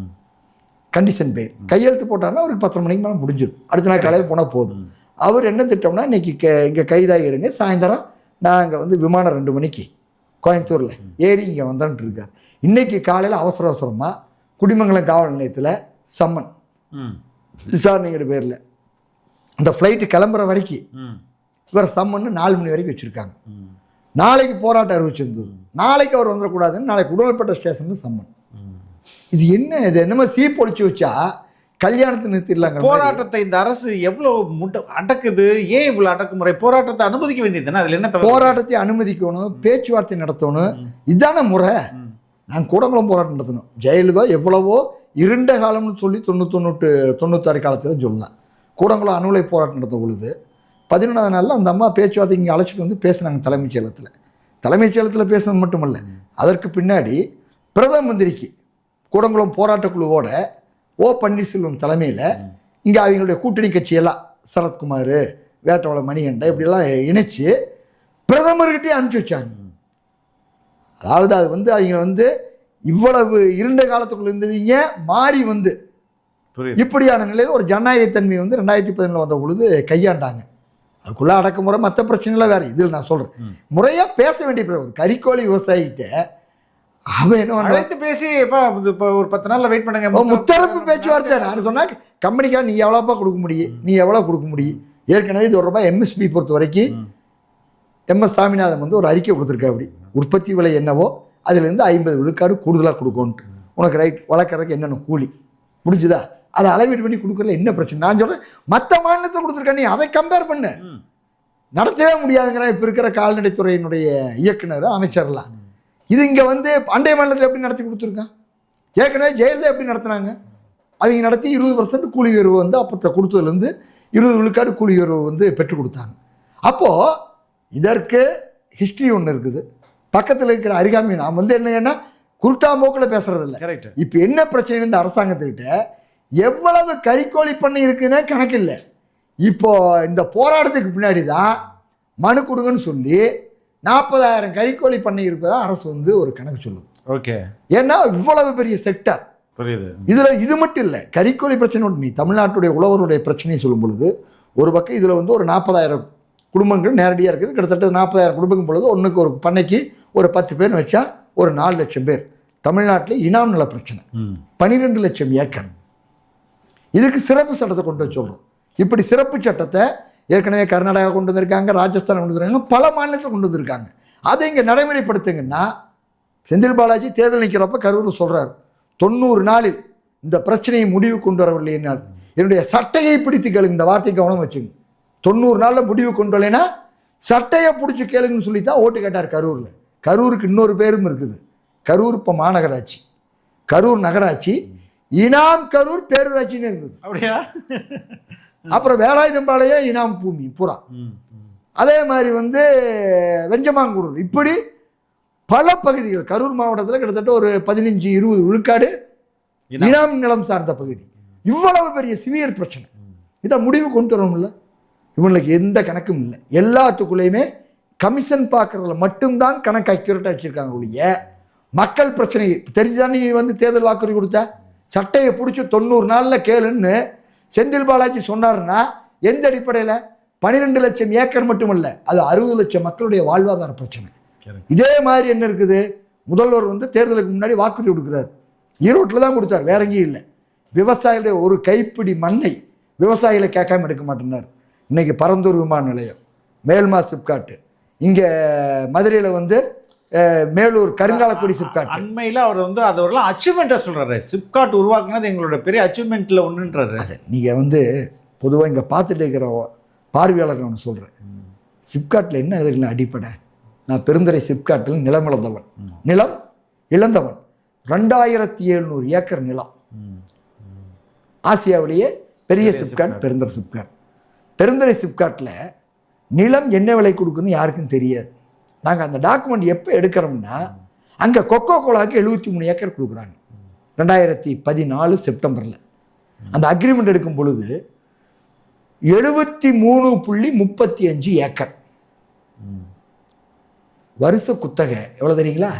S1: கண்டிஷன் பேர் கையெழுத்து போட்டார்னா அவருக்கு 10 மணிக்கு மேலே முடிஞ்சிடும். அடுத்த நாள் காலையில் போனால் போதும். அவர் என்ன திட்டம்னா, இன்றைக்கி இங்கே கைதாகிருங்க, சாயந்தரம் நாங்கள் வந்து விமானம் 2 மணிக்கு கோயம்புத்தூரில் ஏறி இங்கே வந்தான்ட்டு இருக்கார். இன்றைக்கி காலையில் அவசர அவசரமாக குடிமங்கலம் காவல் நிலையத்தில் சம்மன் விசாரணைங்கிற பேரில் அந்த ஃப்ளைட்டு கிளம்புற வரைக்கும் இவர் சம்மன்னு 4 மணி வரைக்கும் வச்சுருக்காங்க. நாளைக்கு போராட்டம் அறிவிச்சிருந்தது, நாளைக்கு அவர் வந்துடக்கூடாதுன்னு நாளைக்கு உடல்பட்ட ஸ்டேஷன் சம்மன். இது என்ன? இது என்னமோ சீப்பொழிச்சு வச்சா கல்யாணத்தை நிறுத்திடலாங்க.
S2: போராட்டத்தை இந்த அரசு எவ்வளவு அடக்குது? ஏன் இவ்வளவு அடக்குமுறை? போராட்டத்தை அனுமதிக்க வேண்டியது தானே. அதில் என்ன?
S1: போராட்டத்தை அனுமதிக்கணும், பேச்சுவார்த்தை நடத்தணும், இதான முறை. நான் கூடங்குளம் போராட்டம் நடத்தணும். ஜெயலலிதா எவ்வளவோ இருண்ட காலம்னு சொல்லி 96 காலத்தில் சொல்லலாம். கூடங்குளம் அணுலை போராட்டம் நடத்த பொழுது 11ஆவது நாளில் அந்த அம்மா பேச்சுவார்த்தை இங்கே அழைச்சிட்டு வந்து பேசினாங்க தலைமைச் செயலகத்தில். தலைமைச் செயலகத்தில் பேசுனது மட்டுமல்ல, அதற்கு பின்னாடி பிரதம மந்திரிக்கு கூடங்குளம் போராட்டக்குழுவோட ஓ பன்னீர்செல்வம் தலைமையில் இங்கே அவங்களுடைய கூட்டணி கட்சியெல்லாம் சரத்குமார், வேட்டவள மணிகண்ட இப்படியெல்லாம் இணைச்சி பிரதமர்கிட்டே அனுப்பிச்சி வச்சாங்க. அதாவது அது வந்து அவங்க வந்து இவ்வளவு இருண்ட காலத்துக்குள்ள இருந்தவங்க மாறி வந்து இப்படியான நிலையில் ஒரு ஜனநாயகத்தன்மையை வந்து 2017 வந்த பொழுது கையாண்டாங்க. அதுக்குள்ளே அடக்குமுறை மற்ற பிரச்சனைலாம் வேறு. இதில் நான் சொல்கிறேன், முறையாக பேச வேண்டிய ஒரு கறிக்கோழி விவசாயிகிட்ட அவன் என்ன
S2: அழைத்து பேசி இப்போ ஒரு 10 நாளில் வெயிட் பண்ணுங்க,
S1: முத்தரப்பு பேச்சுவார்த்தை. நான் சொன்னால் கம்பெனிக்காக நீ எவ்வளோப்பா கொடுக்க முடியும், நீ எவ்வளோ கொடுக்க முடியும். ஏற்கனவே இது ரூபாய் எம்எஸ்பி பொறுத்த வரைக்கும் எம்எஸ் சாமிநாதன் வந்து ஒரு அறிக்கை கொடுத்துருக்கா. அப்படி உற்பத்தி விலை என்னவோ அதுலேருந்து 50 விழுக்காடு கூடுதலாக கொடுக்கணுன்ட்டு. உனக்கு ரைட், வளர்க்குறதுக்கு என்னென்ன கூலி முடிஞ்சுதா, அதை அளவீடு பண்ணி கொடுக்குறதுல என்ன பிரச்சனை? நான் சொல்கிறேன், மற்ற மாநிலத்தில் கொடுத்துருக்கேன், நீ அதை கம்பேர் பண்ணு. நடத்தவே முடியாதுங்கிற இப்போ இருக்கிற கால்நடைத்துறையினுடைய இயக்குனர் அமைச்சர்லாம். இது இங்கே வந்து அண்டை மாநிலத்தில் எப்படி நடத்தி கொடுத்துருக்கான்? ஏற்கனவே ஜெயலலிதா எப்படி நடத்துனாங்க? அவங்க நடத்தி 20% கூலி உயர்வு வந்து அப்போ கொடுத்ததுலேருந்து 20 விழுக்காடு கூலி உயர்வு வந்து பெற்றுக் கொடுத்தாங்க. அப்போது இதற்கு ஹிஸ்ட்ரி ஒன்று இருக்குது, பக்கத்தில் இருக்கிற அருகாமை. நான் வந்து என்னன்னா குருட்டாம்போக்கில் பேசுறதில்ல. இப்போ என்ன பிரச்சனை இந்த அரசாங்கத்துக்கிட்ட எவ்வளவு கறிக்கோழி பண்ணி இருக்குன்னா கணக்கு இல்லை. இப்போ இந்த போராட்டத்துக்கு பின்னாடி தான் மனு கொடுங்கன்னு சொல்லி 40,000 கறிக்கோழி பண்ணி இருப்பதா அரசு வந்து ஒரு கணக்கு சொல்லுது.
S2: ஓகே,
S1: ஏன்னா இவ்வளவு பெரிய செக்டர்
S2: புரியுது.
S1: இதில் இது மட்டும் இல்லை, கறிக்கோழி பிரச்சனை ஒன்று. நீ தமிழ்நாட்டுடைய உழவருடைய பிரச்சனையை சொல்லும் பொழுது ஒரு பக்கம் இதில் வந்து ஒரு 40,000 குடும்பங்கள் நேரடியாக இருக்குது. கிட்டத்தட்ட 40,000 குடும்பங்கள் பொழுது ஒன்றுக்கு ஒரு பண்ணைக்கு ஒரு 10 பேர் வச்சா ஒரு 4 லட்சம் பேர். தமிழ்நாட்டில் இனாம் நில பிரச்சனை 12 லட்சம் ஏக்கர். இதுக்கு சிறப்பு சட்டத்தை கொண்டு வர சொல்கிறோம். இப்படி சிறப்பு சட்டத்தை ஏற்கனவே கர்நாடகா கொண்டு வந்திருக்காங்க, ராஜஸ்தான் கொண்டு வந்திருக்காங்க, பல மாநிலத்தில் கொண்டு வந்திருக்காங்க. அதை இங்கே நடைமுறைப்படுத்துங்கன்னா செந்தில் பாலாஜி தேர்தல் நிற்கிறப்ப கரூர் சொல்கிறார், 90 நாளில் இந்த பிரச்சனையை முடிவு கொண்டு வரவில்லைனால் என்னுடைய சட்டையை பிடித்து கேளுங்க. இந்த வார்த்தை கவனம் வச்சுங்க. 90 நாளில் முடிவு கொண்டு வரலைன்னா சட்டையை பிடிச்சி கேளுங்கன்னு சொல்லி தான் ஓட்டு கேட்டார் கரூரில். கரூருக்கு இன்னொரு பேரும் இருக்குது. கரூர் இப்போ மாநகராட்சி, கரூர் நகராட்சி, இனாம் கரூர் பேரூராட்சின்னு இருந்தது.
S2: அப்படியா?
S1: அப்புறம் வேலாயுதம்பாளையம் இனாம் பூமி புறா, அதே மாதிரி வெஞ்சமாங்கூடூர், இப்படி பல பகுதிகள் கரூர் மாவட்டத்தில் கிட்டத்தட்ட ஒரு 15-20 விழுக்காடு இனாம் நிலம் சார்ந்த பகுதி. இவ்வளவு பெரிய சிவியர் பிரச்சனை, இதை முடிவு கொண்டு வரணும்ல. இவங்களுக்கு எந்த கணக்கும் இல்லை. எல்லாத்துக்குள்ளேயுமே கமிஷன் பார்க்குறதுல மட்டும்தான் கணக்கு அக்யூரேட்டாக வச்சுருக்காங்க ஒழிய மக்கள் பிரச்சனை தெரிஞ்சுதான். நீ தேர்தல் வாக்குறுதி கொடுத்த சட்டையை பிடிச்சி 90 நாளில் கேளுன்னு செந்தில் பாலாஜி சொன்னார்னா எந்த அடிப்படையில்? 12 லட்சம் ஏக்கர் மட்டுமல்ல, அது 60 லட்சம் மக்களுடைய வாழ்வாதார பிரச்சனை. இதே மாதிரி என்ன இருக்குது? முதல்வர் தேர்தலுக்கு முன்னாடி வாக்குறுதி கொடுக்குறாரு. ஈரோட்டில் தான் கொடுத்தார், வேற எங்கேயும் இல்லை. விவசாயிகளுடைய ஒரு கைப்பிடி மண்ணை விவசாயிகளை கேட்காம எடுக்க மாட்டேன்னார். இன்னைக்கு பரந்தூர் விமான நிலையம், மேல்மா சிப்காட்டு, இங்கே மதுரையில் மேலூர் கருங்காலக்குடி சிப்காட்.
S2: அண்மையில் அவர் அதெல்லாம் அச்சீவ்மெண்ட்டாக சொல்கிறாரு. சிப்காட் உருவாக்குனது எங்களோட பெரிய அச்சீவ்மெண்ட்டில் ஒன்றுன்றாரு.
S1: நீங்கள் பொதுவாக இங்கே பார்த்துட்டு இருக்கிற பார்வையாளர்கள் ஒன்று சொல்கிறேன். சிப்காட்டில் என்ன எதுக்குன்னு அடிப்படை? நான் பெருந்துறை சிப்காட்டில் நிலம் இழந்தவன் 2700 ஏக்கர் நிலம். ஆசியாவிலேயே பெரிய சிப்காட் பெருந்துறை சிப்காட். பெருந்துறை சிப்காட்டில் நிலம் என்ன விலை கொடுக்குன்னு யாருக்கும் தெரியாது. நாங்கள் அந்த டாக்குமெண்ட் எப்போ எடுக்கிறோம்னா, அங்கே கொக்கோ கோலாவுக்கு 73 ஏக்கர் கொடுக்குறாங்க 2014 செப்டம்பரில். அந்த அக்ரிமெண்ட் எடுக்கும் பொழுது 73.35 ஏக்கர் வருஷ குத்தகை. எவ்வளோ தெரியுங்களா?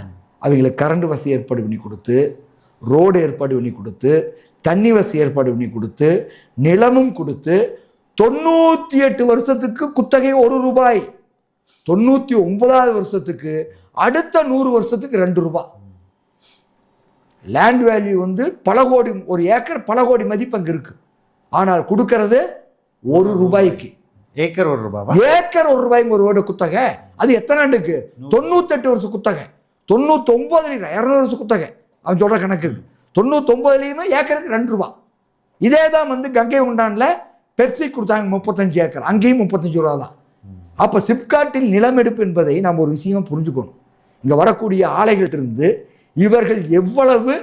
S1: அவங்களுக்கு கரண்ட் வசதி ஏற்பாடு பண்ணி கொடுத்து, ரோடு ஏற்பாடு பண்ணி கொடுத்து, தண்ணி வசதி ஏற்பாடு பண்ணி கொடுத்து, நிலமும் கொடுத்து 98 வருஷத்துக்கு குத்தகை ₹1. 99வது வருஷத்துக்கு அடுத்த 100 வருஷத்துக்கு ₹2. லேண்ட் வேல்யூ பல கோடி, ஒரு ஏக்கர் பல கோடி மதிப்பு அங்கே இருக்கு. ஆனால் கொடுக்கறது ₹1.
S2: ஏக்கர் ₹1.
S1: ஏக்கர் ₹1 ஒரு ரோடு குத்தகை. அது எத்தனை ஆண்டுக்கு? 98 வருஷம் குத்தகை. 99 200 வருஷம் குத்தகை. அவன் சொல்ற கணக்குக்கு 99 ஏக்கருக்கு ₹2. இதே தான் கங்கை உண்டான்ல பெப்சி கொடுத்தாங்க 35 ஏக்கர், அங்கேயும் ₹35 தான். அப்போ சிப்காட்டில் நிலம் எடுப்பு என்பதை நாம் ஒரு விஷயமா புரிஞ்சுக்கணும். இங்கே வரக்கூடிய ஆலைகளிலிருந்து இவர்கள் எவ்வளவு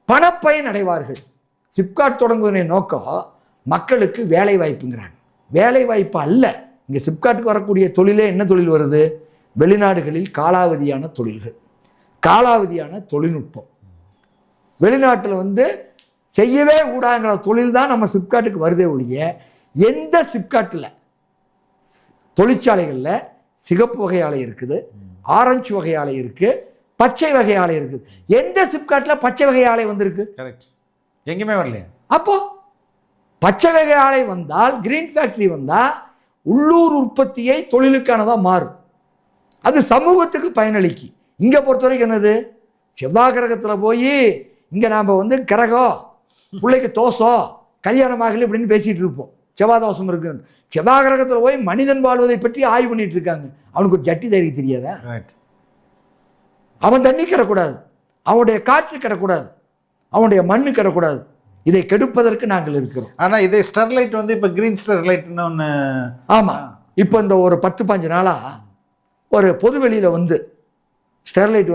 S1: பணப்பயன் அடைவார்கள்? சிப்காட் தொடங்குவதனை நோக்கம் மக்களுக்கு வேலை வாய்ப்புங்கிறாங்க. வேலை வாய்ப்பு அல்ல. இங்கே சிப்காட்டுக்கு வரக்கூடிய தொழிலே என்ன தொழில் வருது? வெளிநாடுகளில் காலாவதியான தொழில்கள், காலாவதியான தொழில்நுட்பம். வெளிநாட்டில் செய்யவே கூடாங்கிற தொழில் தான் நம்ம சிப்காட்டுக்கு வருதே ஒழிய, எந்த சிப்காட்டில் தொழிற்சாலைகளில் சிகப்பு வகை ஆலை இருக்குது, ஆரஞ்சு வகை ஆலை இருக்குது, பச்சை வகை ஆலை இருக்குது. எந்த சிப்காட்டில் பச்சை வகை ஆலை வந்திருக்கு?
S2: கரெக்ட், எங்கேயுமே வரலையா?
S1: அப்போ பச்சை வகை ஆலை வந்தால், கிரீன் ஃபேக்டரி வந்தால் உள்ளூர் உற்பத்தியை தொழிலுக்கானதாக மாறும். அது சமூகத்துக்கு பயனளிக்கு. இங்கே பொறுத்த வரைக்கும் என்னது? செவ்வாய் கிரகத்தில் போய் இங்கே நாம் கிரகம் பிள்ளைக்கு தோசம் கல்யாணமாகல இப்படின்னு பேசிகிட்டு இருப்போம். செவ்வாய் தோஷம் இருக்குன்னு. செவ்வாய் கிரகத்தில் போய் மனிதன் வாழ்வதை பற்றி ஆய்வு பண்ணிட்டு இருக்காங்க. அவனுக்கு ஒரு ஜட்டி தறி தெரியாதா? அவன் தண்ணி கிடக்கூடாது, அவனுடைய காற்று கிடக்கூடாது, அவனுடைய மண்ணு கிடக்கூடாது. இதை கெடுப்பதற்கு நாங்கள் இருக்கிறோம்.
S2: ஆனால் இதே ஸ்டெர்லைட் இப்போ கிரீன் ஸ்டெர்லைட்னு ஒன்று.
S1: ஆமாம், இப்போ இந்த ஒரு 10-15 நாளாக ஒரு பொதுவெளியில் ஸ்டெர்லைட்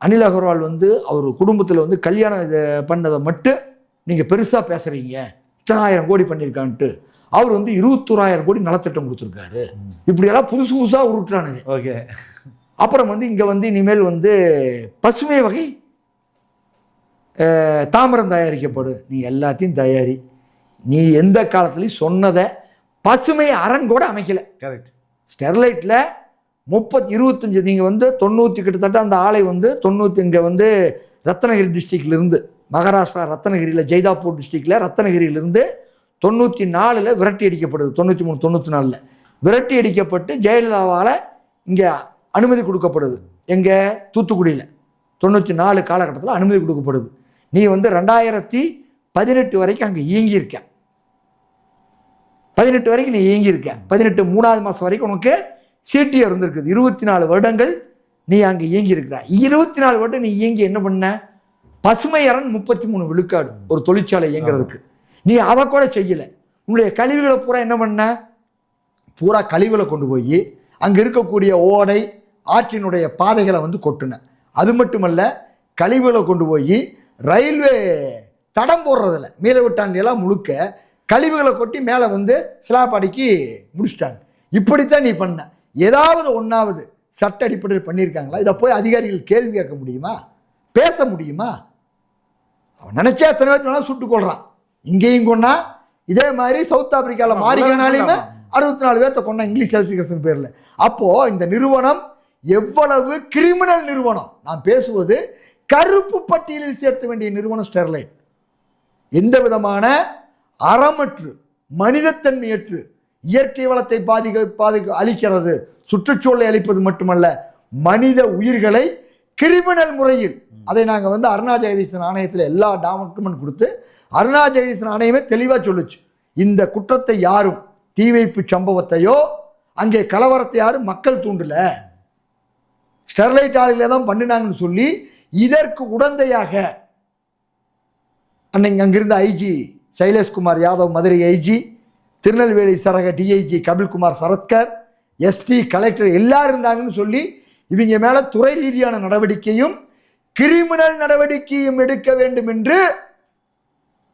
S1: அனில் அகர்வால் அவர் குடும்பத்தில் கல்யாணம் இது பண்ணதை மட்டும் நீங்கள் பெருசாக பேசுகிறீங்க, 10,000 கோடி பண்ணியிருக்கான்ட்டு. அவர் 21,000 கோடி நலத்திட்டம் கொடுத்துருக்காரு. இப்படியெல்லாம் புதுசு புதுசாக உருட்டுறானுங்க.
S2: ஓகே.
S1: அப்புறம் இங்கே இனிமேல் பசுமை வகை தாமிரம் தயாரிக்கப்படும். நீ எல்லாத்தையும் தயாரி. நீ எந்த காலத்துலையும் சொன்னதை பசுமை அரண் கூட அமைக்கலை.
S2: கரெக்ட்.
S1: ஸ்டெர்லைட்டில் 25 நீங்கள் 90 கிட்டத்தட்ட அந்த ஆலை 90 இங்கே ரத்னகிரி டிஸ்ட்ரிக்ட்லேருந்து, மகாராஷ்டிரா ரத்னகிரியில், ஜெய்தாப்பூர் டிஸ்ட்ரிக்டில் ரத்னகிரியிலிருந்து 94 விரட்டி அடிக்கப்படுது. 93 94 விரட்டி அடிக்கப்பட்டு ஜெயலலிதாவால் இங்கே அனுமதி கொடுக்கப்படுது. எங்கே? தூத்துக்குடியில் 94 காலகட்டத்தில் அனுமதி கொடுக்கப்படுது. நீ 2010 18 வரைக்கும் அங்கே இயங்கியிருக்க. 18 வரைக்கும் நீ இயங்கியிருக்க. 18 3வது மாதம் வரைக்கும் உனக்கு சிடிஆர் இருந்திருக்குது. 24 வருடங்கள் நீ அங்கே இயங்கியிருக்கிற. 24 வருடம் நீ இயங்கி என்ன பண்ண? பசுமை அரண் 33 விழுக்காடு ஒரு தொழிற்சாலை இயங்குறதுக்கு. நீ அதை கூட செய்யலை. உன்னுடைய கழிவுகளை பூரா என்ன பண்ண? பூரா கழிவுகளை கொண்டு போய் அங்கே இருக்கக்கூடிய ஓடை ஆற்றினுடைய பாதைகளை வந்து கொட்டுன. அது மட்டுமல்ல, கழிவுகளை கொண்டு போய் ரயில்வே தடம் போடுறதில்ல, மீளவிட்டாண்டியெல்லாம் முழுக்க கழிவுகளை கொட்டி மேலே வந்து ஸ்லாப் அடிக்கி முடிச்சிட்டாங்க. இப்படித்தான் நீ பண்ண. ஏதாவது ஒன்றாவது சட்ட அடிப்படையில் பண்ணியிருக்காங்களா? இதை போய் அதிகாரிகள் கேள்வி கேட்க முடியுமா? பேச முடியுமா? அவன் நினைச்சா எத்தனை பேர் சுட்டுக் கொள்றான். இங்கேயும் கொண்டா, இதே மாதிரி சவுத் ஆப்பிரிக்காவில் மாரிகானாலையுமே 64 பேர்த்த கொண்டா இங்கிலீஷ் செல்ஃபிகேஷன் பேரில். அப்போ இந்த நிறுவனம் எவ்வளவு கிரிமினல் நிறுவனம். நான் பேசுவது கருப்பு பட்டியலில் சேர்த்த வேண்டிய நிறுவனம் ஸ்டெர்லைட். எந்த விதமான அறமற்று மனிதத்தன்மையற்று இயற்கை வளத்தை அழிக்கிறது, சுற்றுச்சூழலை அழிப்பது மட்டுமல்ல, மனித உயிர்களை கிரிமினல் முறையில், அதை நாங்கள் வந்து அருணா ஜெகதீசன் ஆணையத்தில் எல்லா டாக்குமெண்ட் கொடுத்து அருணா ஜெகதீசன் ஆணையமே தெளிவாக சொல்லுச்சு. இந்த குற்றத்தை யாரும், தீ வைப்பு சம்பவத்தையோ அங்கே கலவரத்தை யாரும் மக்கள் தூண்டல, ஸ்டெர்லைட் ஆலையில தான் பண்ணினாங்கன்னு சொல்லி இதற்கு உடந்தையாக அன்னைக்கு அங்கிருந்த ஐஜி சைலேஷ்குமார் யாதவ், மதுரை ஐஜி, திருநெல்வேலி சரக DIG Kapilkumar Sarathkar, SP, collector எல்லாரும் இருந்தாங்கன்னு சொல்லி இவங்க மேலே துறை ரீதியான நடவடிக்கையும் கிரிமினல் நடவடிக்கையும் எடுக்க வேண்டும் என்று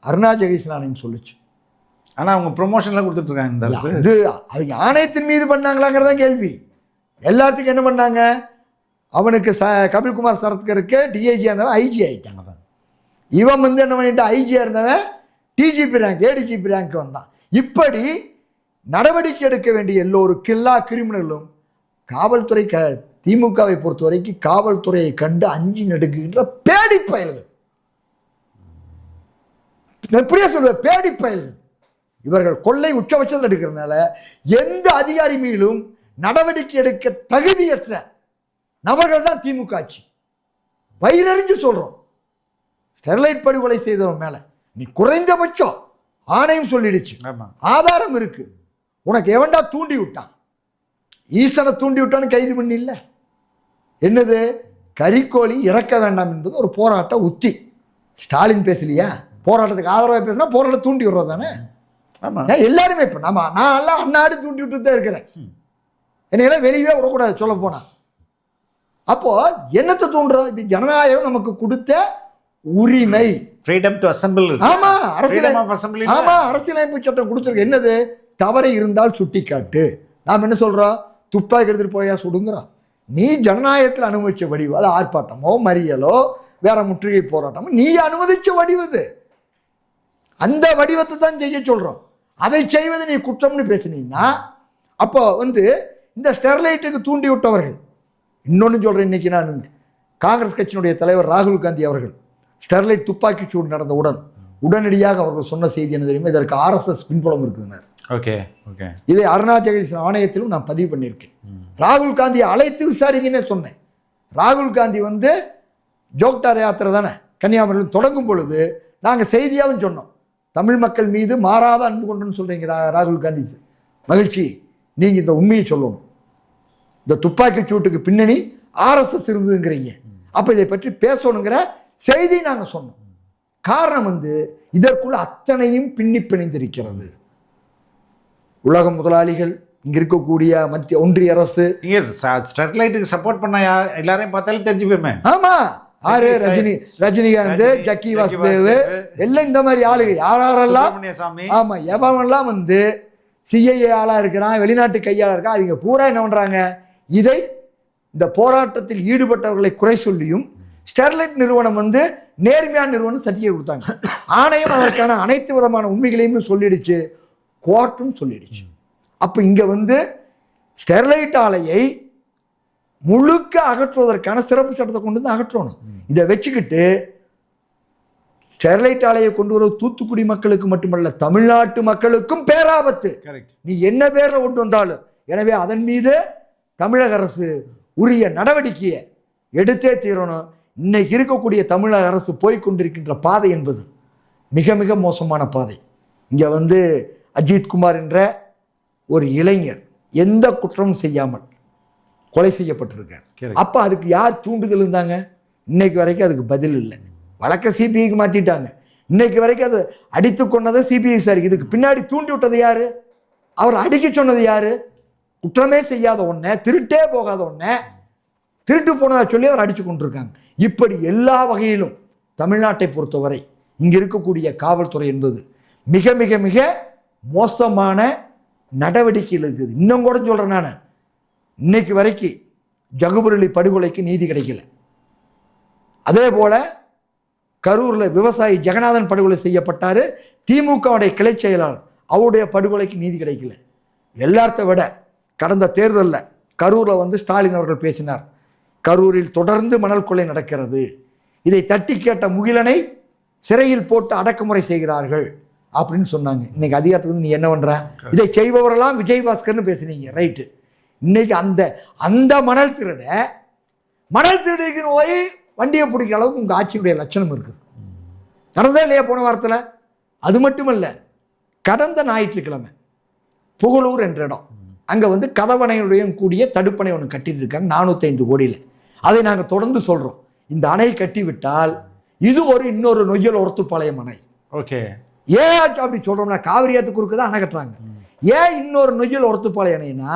S1: அருணா ஜெகதீசன் ஆணையம் சொல்லுச்சு.
S2: ஆனால் அவங்க ப்ரொமோஷன்லாம் கொடுத்துட்ருக்காங்க. இந்த அரசு
S1: இது அவங்க ஆணையத்தின் மீது பண்ணாங்களாங்கிறதான் கேள்வி. எல்லாத்துக்கும் என்ன பண்ணாங்க? அவனுக்கு கபில்குமார் சரத்கருக்கு டிஐஜி இருந்தவன் ஐஜி ஆகிட்டாங்க. இவன் வந்து என்ன பண்ணிட்டு ஐஜியாக இருந்தவன் டிஜிபி ரேங்க், ஏடிஜிபி ரேங்க் வந்தான். இப்படி நடவடிக்கை எடுக்க வேண்டிய எல்லோரும் எல்லா கிரிமினலும் காவல்துறை திமுகவை பொறுத்த வரைக்கும் காவல்துறையை கண்டு அஞ்சி நடுங்குகின்ற பேடி பயல்கள். எப்படியா சொல்லுவேன்? பேடி பயல்கள். இவர்கள் கொள்ளை உச்சபட்சத்தில் எடுக்கிறதுனால எந்த அதிகாரி மீதும் நடவடிக்கை எடுக்க தகுதியற்ற நபர்கள் தான் திமுக ஆட்சி. வயிறறிஞ்சு சொல்றோம். ஸ்டெர்லைட் படுகொலை செய்தவன் மேல நீ குறைந்தபட்சம் ஆணையம் சொல்லிடுச்சு, ஆதாரம் இருக்கு. உனக்கு எவன்டா தூண்டி விட்டான்? ஈசனை தூண்டி விட்டான்னு கைது பண்ணி இல்லை. என்னது? கறிக்கோழி இறக்க வேண்டாம் என்பது ஒரு போராட்ட உத்தி. ஸ்டாலின் பேசலையா? போராட்டத்துக்கு ஆதரவாக பேசுனா போராட்டம் தூண்டி விடுறது தானே. எல்லாருமே இப்போ நான் எல்லாம் அன்னாடு தூண்டி விட்டு தான் இருக்கிறேன். என்னையெல்லாம் வெளியே விடக்கூடாது சொல்ல போனா. அப்போ என்னத்தை தூண்டுறோம்? இது ஜனநாயகம் நமக்கு கொடுத்த உரிமை.
S2: Freedom to assemble.
S1: ஆமா, அரசியலமைப்பு சட்டம் கொடுத்துருக்கு. என்னது? தவறு இருந்தால் சுட்டி காட்டு. நாம் என்ன சொல்றோம்? துப்பாக்கி எடுத்துட்டு போயா சுடுங்கிறோம். நீ ஜனநாயகத்தில் அனுமதிச்ச வடிவு, அது ஆர்ப்பாட்டமோ மறியலோ வேற முற்றுகை போராட்டமோ நீ அனுமதிச்ச வடிவது, அந்த வடிவத்தை தான் செய்ய சொல்றோம். அதை செய்வது நீ குற்றம்னு பேசினீங்கன்னா அப்போ வந்து இந்த ஸ்டெர்லைட்டுக்கு தூண்டி விட்டவர்கள். இன்னொன்று சொல்றேன், இன்னைக்கு நான் காங்கிரஸ் கட்சியினுடைய தலைவர் ராகுல் காந்தி அவர்கள் ஸ்டெர்லைட் துப்பாக்கி சூடு நடந்தவுடன் உடனடியாக அவர்கள் சொன்ன செய்தி என்ன தெரியுமா? இதற்கு ஆர்எஸ்எஸ் பின்புலம் இருக்குதுன்னார்.
S2: Okay okay.
S1: இதை அருணா ஜெகதீசன் ஆணையத்திலும் நான் பதிவு பண்ணியிருக்கேன். ராகுல் காந்தியை அழைத்து விசாரிங்கன்னே சொன்னேன். ராகுல் காந்தி வந்து ஜோக்டார் யாத்திரை தானே கன்னியாகுமரியில் தொடங்கும் பொழுது நாங்கள் செய்தியாகவும் சொன்னோம், தமிழ் மக்கள் மீது மாறாத அன்பு கொண்டுன்னு சொல்றீங்க ராகுல் காந்தி. மகிழ்ச்சி, நீங்க இந்த உண்மையை சொல்லணும். இந்த துப்பாக்கி சூட்டுக்கு பின்னணி ஆர்எஸ்எஸ் இருந்ததுங்கிறீங்க. அப்ப இதை பற்றி பேசணுங்கிற செய்தி நாங்க சொன்னோம். காரணம் வந்து இதற்குள்ள அத்தனையும் பின்னி பிணைந்திருக்கிறது. உலக முதலாளிகள், இங்க இருக்கக்கூடிய மத்திய ஒன்றிய அரசு,
S2: ஸ்டெர்லைட்டுக்கு சப்போர்ட் பண்ண எல்லாரையும் பார்த்தாலும் தெரிஞ்சு போயுமே.
S1: ஆமா, ஆறு ரஜினிகாந்த், ஜக்கி வாசுதேவ் எல்லாம் இந்த மாதிரி ஆளுங்க யாரெல்லாம், ஆமா எவெல்லாம் வந்து சிஐஏ ஆளா இருக்கிறான், வெளிநாட்டு கையாளா இருக்கான், அவங்க பூரா என்ன பண்றாங்க? இதை இந்த போராட்டத்தில் ஈடுபட்டவர்களை குறை சொல்லியும் ஸ்டெர்லைட் நிறுவனம் வந்து நேர்மையான நிறுவனம் சர்டிஃபிகேட் கொடுத்தாங்க. ஆணையம் அதற்கான அனைத்து விதமான உண்மைகளையும் சொல்லிடுச்சு, கோர்ட்டும் சொல்லிடுச்சு. அப்ப இங்க வந்து ஸ்டெர்லைட் ஆலையை முழுக்க அகற்றுவதற்கான சிறப்பு சட்டத்தை கொண்டு வந்து அகற்றணும். இதை வச்சுக்கிட்டு ஸ்டெர்லைட் ஆலையை கொண்டு வர தூத்துக்குடி மக்களுக்கு மட்டுமல்ல தமிழ்நாட்டு மக்களுக்கும் பேராபத்து. நீ என்ன பேர்ல கொண்டு வந்தாலும். எனவே அதன் மீது தமிழக அரசு உரிய நடவடிக்கையை எடுத்தே தீரணும். இன்னைக்கு இருக்கக்கூடிய தமிழக அரசு போய்கொண்டிருக்கின்ற பாதை என்பது மிக மிக மோசமான பாதை. இங்கே வந்து அஜித்குமார் என்ற ஒரு இளைஞர் எந்த குற்றமும் செய்யாமல் கொலை செய்யப்பட்டிருக்கார். அப்போ அதுக்கு யார் தூண்டுதல் இருந்தாங்க? இன்னைக்கு வரைக்கும் அதுக்கு பதில் இல்லை. வழக்க சிபிஐக்கு மாற்றிட்டாங்க. இன்னைக்கு வரைக்கும் அது அடித்து கொண்டதை சிபிஐ விசாரிக்கு. இதுக்கு பின்னாடி தூண்டி விட்டது யாரு? அவர் அடிக்க சொன்னது யாரு? குற்றமே செய்யாத ஒன்றை, திருட்டே போகாத ஒன்றை திருட்டு போனதா சொல்லி அவர் அடித்து கொண்டிருக்காங்க. இப்படி எல்லா வகையிலும் தமிழ்நாட்டை பொறுத்தவரை இங்கே இருக்கக்கூடிய காவல்துறை என்பது மிக மிக மிக மோசமான நடவடிக்கைகள் இருக்குது. இன்னும் கூட சொல்கிறேன், நான் இன்னைக்கு வரைக்கும் ஜகுபுரலி படுகொலைக்கு நீதி கிடைக்கல. அதே போல கரூரில் விவசாயி ஜெகநாதன் படுகொலை செய்யப்பட்டார். திமுகவுடைய கிளை செயலாளர், அவருடைய படுகொலைக்கு நீதி கிடைக்கல. எல்லாத்த விட கடந்த தேர்தலில் கரூரில் வந்து ஸ்டாலின் அவர்கள் பேசினார், கரூரில் தொடர்ந்து மணல் கொள்ளை நடக்கிறது, இதை தட்டி கேட்ட முகிலனை சிறையில் போட்டு அடக்குமுறை செய்கிறார்கள் அப்படின்னு சொன்னாங்க. இன்னைக்கு அதிகாரத்துக்கு வந்து நீ என்ன பண்ற? இதை செய்பவரெல்லாம் விஜயபாஸ்கர்னு பேசுனீங்க, ரைட்டு. இன்னைக்கு அந்த மணல் திருடுக்கு போய் வண்டியை பிடிக்கிற அளவுக்கு உங்கள் ஆட்சியுடைய லட்சணம் இருக்குது. நடந்தே இல்லையா போன வாரத்தில்? அது மட்டுமல்ல, கடந்த ஞாயிற்றுக்கிழமை புகழூர் என்ற இடம், அங்கே வந்து கதவணையுடன் கூடிய தடுப்பணை ஒன்று கட்டிட்டு இருக்காங்க 405 கோடியில். அதை நாங்கள் தொடர்ந்து சொல்கிறோம், இந்த அணை கட்டிவிட்டால் இது இன்னொரு நொய்யல் ஒரத்துப்பாளையம் அணை.
S2: ஓகே,
S1: ஏன் அப்படி சொல்கிறோம்னா, காவிரி ஆற்றுக்கு குறுக்க தான் அணை கட்டுறாங்க. ஏன் இன்னொரு நொய்யல் ஒரத்துப்பாளையம் அணைனா,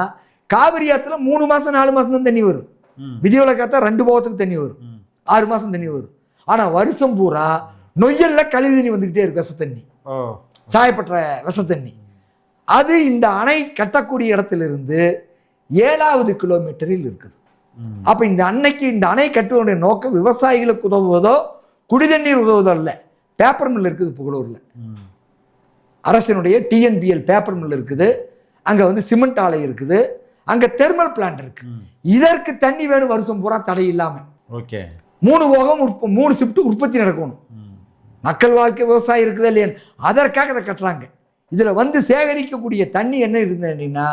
S1: காவிரி ஆற்றுல 3 மாதம் 4 மாதம் தான் தண்ணி வரும். விதிவிலக்காத்தா 2 போகத்துக்கு தண்ணி வரும், 6 மாதம் தண்ணி வரும். ஆனால் வருஷம் பூரா நொய்யல்ல கழிவு தண்ணி வந்துக்கிட்டே இருக்கு, விஷ தண்ணி, சாயப்பட்ட விஷ தண்ணி. அது இந்த அணை கட்டக்கூடிய இடத்திலிருந்து 7வது கிலோமீட்டரில் இருக்குது. அப்போ இந்த அணை கட்டுவதனுடைய நோக்கம் விவசாயிகளுக்கு உதவுவதோ குடிதண்ணீர் உதவுவதோ அல்ல. பேப்பர் மில் இருக்குது புகழூரில், அரசினுடைய டிஎன்பிஎல் பேப்பர் மில் இருக்குது, அங்கே வந்து சிமெண்ட் ஆலை இருக்குது, அங்கே தெர்மல் பிளான்ட் இருக்கு. இதற்கு தண்ணி வேணும் வருஷம் பூரா தடை இல்லாமல்.
S2: ஓகே,
S1: 3 போகம் 3 ஷிஃப்ட் உற்பத்தி நடக்கணும். மக்கள் வாழ்க்கை விவசாயம் இருக்குதா இல்லையா, அதற்காக அதை கட்டுறாங்க. இதில் வந்து சேகரிக்கக்கூடிய தண்ணி என்ன இருக்குது அப்படின்னா,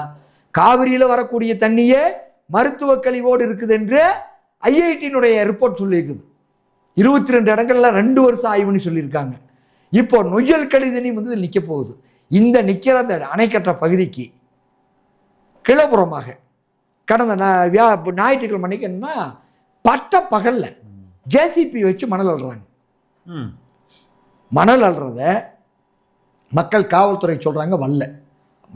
S1: காவிரியில் வரக்கூடிய தண்ணியே மருத்துவ கழிவோடு இருக்குது என்று ஐஐடியினுடைய ரிப்போர்ட் சொல்லியிருக்குது. 22 இடங்கள்ல 2 வருஷம் ஆய்வுன்னு சொல்லியிருக்காங்க. இப்போ நொய்யல் கழிவு தண்ணி வந்து நிற்க போகுது. இந்த நிற்கிற அணை கட்டுற பகுதிக்கு கிளப்புறமாக கடந்த ஞாயிற்றுக்கிழமை அன்னைக்கு என்னன்னா, பட்ட பகல்ல ஜேசிபி வச்சு மணல் அள்ளுறாங்க. மணல் அள்ளுறத மக்கள் காவல்துறை சொல்கிறாங்க வரல,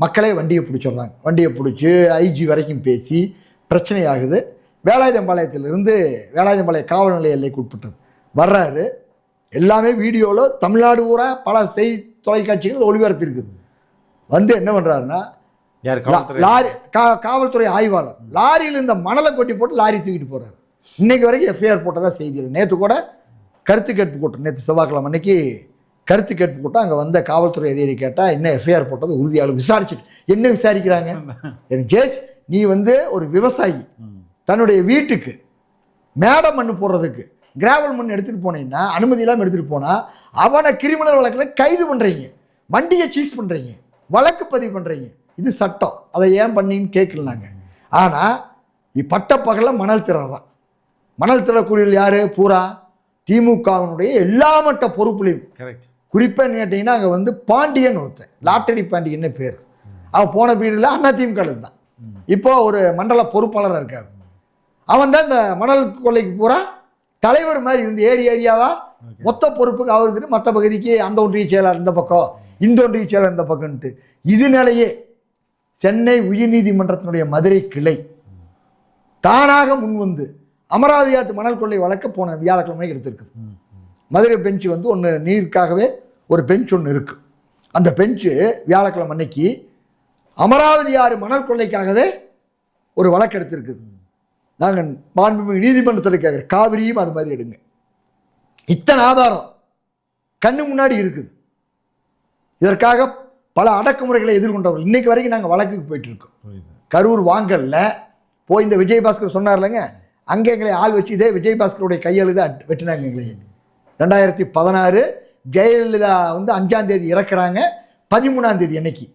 S1: மக்களே வண்டியை பிடிச்சிடுறாங்க. வண்டியை பிடிச்சி ஐஜி வரைக்கும் பேசி பிரச்சனையாகுது. வேலாயுதம்பாளையத்திலிருந்து வேலாயுதம்பாளையம் காவல் நிலைய எல்லைக்கு உட்பட்டது வர்றாரு. எல்லாமே வீடியோவில் தமிழ்நாடு ஊரா பல செய்தி தொலைக்காட்சிகள் ஒளிபரப்பி இருக்குது. வந்து என்ன பண்ணுறாருன்னா, லாரி காவல்துறை ஆய்வாளர் லாரியில் இந்த மணலை கொட்டி போட்டு லாரி தூக்கிட்டு போகிறாரு. இன்னைக்கு வரைக்கும் எஃப்ஐஆர் போட்டதா செய்தியில். நேற்று கூட கருத்து கேட்பு கூட்டம், நேற்று செவ்வாய்க்கிழமை அன்னைக்கு கருத்து கேட்பு கூட்டம். அங்கே வந்த காவல்துறை அதிகாரி கேட்டால் என்ன எஃப்ஐஆர் போட்டது உறுதியாளர் விசாரிச்சுட்டு என்ன விசாரிக்கிறாங்க? எனக்கு நீ வந்து ஒரு விவசாயி தன்னுடைய வீட்டுக்கு மேடை மண் போடுறதுக்கு கிராவல் மண் எடுத்துகிட்டு போனீங்கன்னா, அனுமதி இல்லாமல் எடுத்துகிட்டு போனால் அவனை கிரிமினல் வழக்கில் கைது பண்ணுறீங்க, வண்டியை சீஸ் பண்ணுறீங்க, வழக்கு பதிவு பண்ணுறீங்க. இது சட்டம். அதை ஏன் பண்ணின்னு கேட்கலாங்க. ஆனால் பட்ட பகலில் மணல் திறறான். மணல் திறக்கூடிய யார்? பூரா திமுகவினுடைய எல்லா மட்ட பொறுப்புலையும். கரெக்ட். குறிப்பாக கேட்டிங்கன்னா, அங்கே வந்து பாண்டியன் ஒருத்தன், லாட்டரி பாண்டியன்னு பேர். அவன் போன பீரியடில் அதிமுக தான் இப்போ ஒரு மண்டல பொறுப்பாளராக இருக்கார். அவன் தான் இந்த மணல் கொள்ளைக்கு பூரா தலைவர் மாதிரி இருந்து ஏரியாவா மொத்த பொறுப்புக்கு அவர் இருந்துட்டு மற்ற பகுதிக்கு அந்த ஒன்றிய செயலாளர் இந்த பக்கம், இந்த ஒன்றிய செயலாளர் இந்த பக்கம்ட்டு. இதனாலேயே சென்னை உயர்நீதிமன்றத்தினுடைய மதுரை கிளை தானாக முன்வந்து அமராவதி ஆற்று மணல் கொள்ளை வழக்க போன வியாழக்கிழமை எடுத்திருக்குது. மதுரை பெஞ்சு வந்து ஒன்று நீருக்காகவே ஒரு பெஞ்ச் ஒன்று இருக்குது. அந்த பெஞ்சு வியாழக்கிழமை அன்னைக்கு அமராவதி ஆறு மணல் கொள்ளைக்காகவே ஒரு வழக்கு எடுத்திருக்குது. நாங்கள் மாண்புமிகு நீதிமன்றத்தில் கேட்குற காவிரியும் அது மாதிரி எடுங்க. இத்தனை ஆதாரம் கண்ணு முன்னாடி இருக்குது. இதற்காக பல அடக்குமுறைகளை எதிர்கொண்டவர்கள் இன்னைக்கு வரைக்கும் நாங்கள் வழக்குக்கு போயிட்டு இருக்கோம். கரூர் வாங்கல்ல போய் இந்த விஜயபாஸ்கர் சொன்னார்லங்க, அங்கே எங்களை ஆள் வச்சு இதே விஜயபாஸ்கருடைய கையெழுத வெட்டினாங்க எங்களை. 2016 ஜெயலலிதா வந்து 5ஆம் தேதி இறக்குறாங்க, 13ஆம் தேதி அன்னைக்கு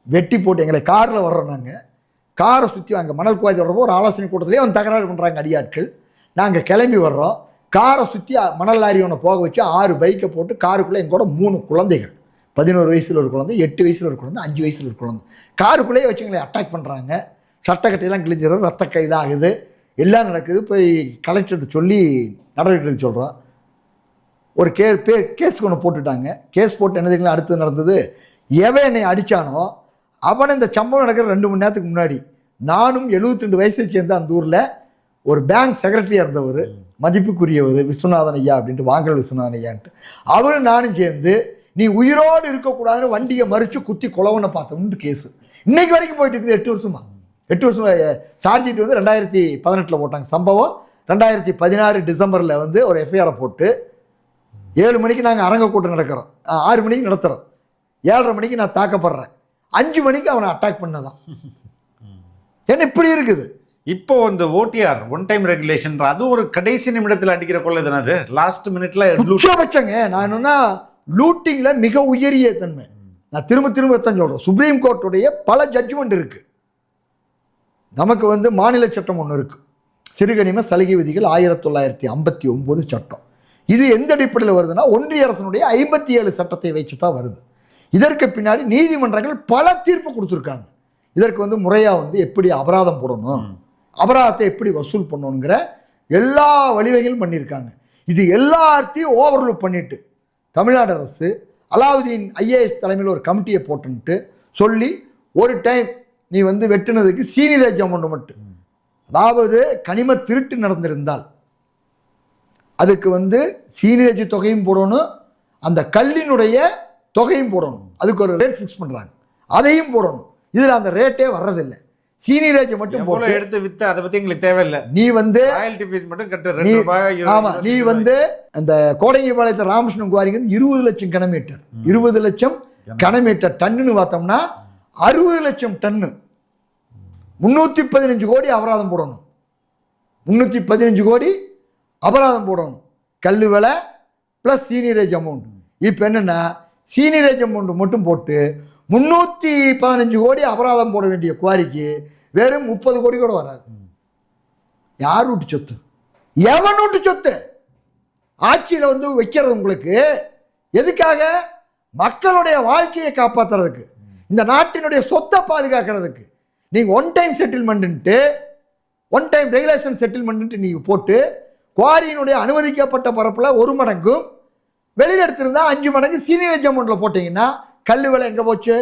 S1: வெட்டி போட்டு எங்களை காரில் வர்றோம். நாங்கள் காரை சுற்றி அங்கே மணல் குவாதி வர்றப்போ ஒரு ஆலோசனை கூட்டத்திலே வந்து தகராறு பண்ணுறாங்க அடியாட்கள். நாங்கள் கிளம்பி வர்றோம். காரை சுற்றி மணல் லாரி ஒன்று போக வச்சு 6 பைக்கை போட்டு காருக்குள்ளே எங்கூட 3 குழந்தைகள், 11 வயசில் ஒரு குழந்தை, 8 வயசில் ஒரு குழந்தை, 5 வயசில் ஒரு குழந்தை, காருக்குள்ளேயே வச்சு எங்களை அட்டாக் பண்ணுறாங்க. சட்டக்கட்டையெல்லாம் கிழிஞ்சிடும், ரத்த கைதாகுது, எல்லாம் நடக்குது. போய் கலெக்டர்கிட்ட சொல்லி நடவடிக்கை சொல்கிறோம். ஒரு கேஸ் ஒன்று போட்டுட்டாங்க. கேஸ் போட்டு என்ன தெரியுங்களா அடுத்தது நடந்தது? எவன் என்னை அடித்தானோ அவனை இந்த சம்பவம் நடக்கிற 2 மணி நேரத்துக்கு முன்னாடி நானும் 72 வயசை சேர்ந்த அந்த ஊரில் ஒரு பேங்க் செக்ரட்டரியாக இருந்தவர், மதிப்புக்குரியவர், விஸ்வநாதன் ஐயா அப்படின்ட்டு, வாங்கல் விஸ்வநாதன் ஐயான்ட்டு, அவரும் நானும் சேர்ந்து நீ உயிரோடு இருக்கக்கூடாதுன்னு வண்டியை மறித்து குத்தி கொலவனை பார்த்தோம்னு கேஸு இன்னைக்கு வரைக்கும் போயிட்டு இருக்குது. 8 வருஷமா 8 வருஷமா சார்ஜிட்டு வந்து 2018 போட்டாங்க. சம்பவம் 2016 டிசம்பரில் வந்து ஒரு எஃப்ஐஆரை போட்டு 7 மணிக்கு நாங்கள் அரங்க கூட்டம் நடக்கிறோம், 6 மணிக்கு நடத்துகிறோம், 7:30 மணிக்கு நான் தாக்கப்படுறேன், 5 மணிக்கு அவனை அட்டாக் பண்ணதான். என்ன இப்படி இருக்குது?
S2: இப்போ இந்த ஓடிஆர் ஒன் டைம் ரெகுலேஷன் அது ஒரு கடைசி நிமிடத்தில் அடிக்கிற கொள்ளை தானே, அது லாஸ்ட் மினிட்ல
S1: உச்சபட்சங்க. நான் என்னன்னா லூட்டிங்ல மிக உயரிய தன்மை. நான் திரும்ப தான் சொல்றேன், சுப்ரீம் கோர்ட்டுடைய பல ஜட்ஜ்மெண்ட் இருக்கு. நமக்கு வந்து மாநில சட்டம் ஒன்று இருக்கு, சிறுகனிம சலுகை விதிகள் 1959 சட்டம். இது எந்த அடிப்படையில் வருதுன்னா ஒன்றிய அரசனுடைய 57 சட்டத்தை வச்சு தான் வருது. இதற்கு பின்னாடி நீதிமன்றங்கள் பல தீர்ப்பு கொடுத்துருக்காங்க. இதற்கு வந்து முறையாக வந்து எப்படி அபராதம் போடணும், அபராதத்தை எப்படி வசூல் பண்ணணுங்கிற எல்லா வழிவகைகளும் பண்ணியிருக்காங்க. இது எல்லாத்தையும் ஓவர்லுக் பண்ணிட்டு தமிழ்நாடு அரசு அலாவுதீன் ஐஏஎஸ் தலைமையில் ஒரு கமிட்டியை போட்டுன்ட்டு சொல்லி ஒரு டைம் நீ வந்து வெட்டினதுக்கு சீனியரேஜ் அமௌண்ட் மட்டும், அதாவது கனிம திருட்டு நடந்திருந்தால் அதுக்கு வந்து சீனியரேஜ் தொகையும் போடணும், அந்த கல்லினுடைய தொகையும் போடணும், அதுக்கு ஒரு ரேட் ஃபிக்ஸ் பண்ணுறாங்க, அதையும் போடணும். இதில் அந்த ரேட்டே வர்றதில்லை, சீனியரேஜ் மட்டும் போட்டு
S2: எடுத்து வித்து அதை பற்றி எங்களுக்கு தேவையில்லை.
S1: நீ வந்து
S2: ராயல்டி ஃபீஸ் மட்டும் கட்டு.
S1: ஆமாம், நீ வந்து அந்த கோடங்கிபாளையத்தை ராமகிருஷ்ணன் குவாரிங்கிறது 20 லட்சம் கனமீட்டர், 20 லட்சம் கனமீட்டர் டன்னுன்னு பார்த்தோம்னா 60 லட்சம் டன்னு, 315 கோடி அபராதம் போடணும், 315 கோடி அபராதம் போடணும், கல் விலை ப்ளஸ் சீனியரேஜ் அமௌண்ட். இப்போ என்னென்னா சீனியரேஜ் அமௌண்ட் மட்டும் போட்டு 315 கோடி அபராதம் போட வேண்டிய குவாரிக்கு வெறும் 30 கோடி கூட வராது. யார் வீட்டு சொத்து? எவன் வீட்டு சொத்து? ஆட்சியில் வந்து வைக்கிறது உங்களுக்கு எதுக்காக? மக்களுடைய வாழ்க்கையை காப்பாற்றுறதுக்கு, இந்த நாட்டினுடைய சொத்தை பாதுகாக்கிறதுக்கு. நீங்கள் one time settlement, one time regulation settlement நீங்கள் போட்டு குவாரியினுடைய அனுமதிக்கப்பட்ட பரப்பில் 1 மடங்கும் வெளியில் எடுத்திருந்தா 5 மடங்கு சீனியரேஜ் அமௌண்ட்டில் போட்டிங்கன்னா கல் விலை எங்கே போச்சு?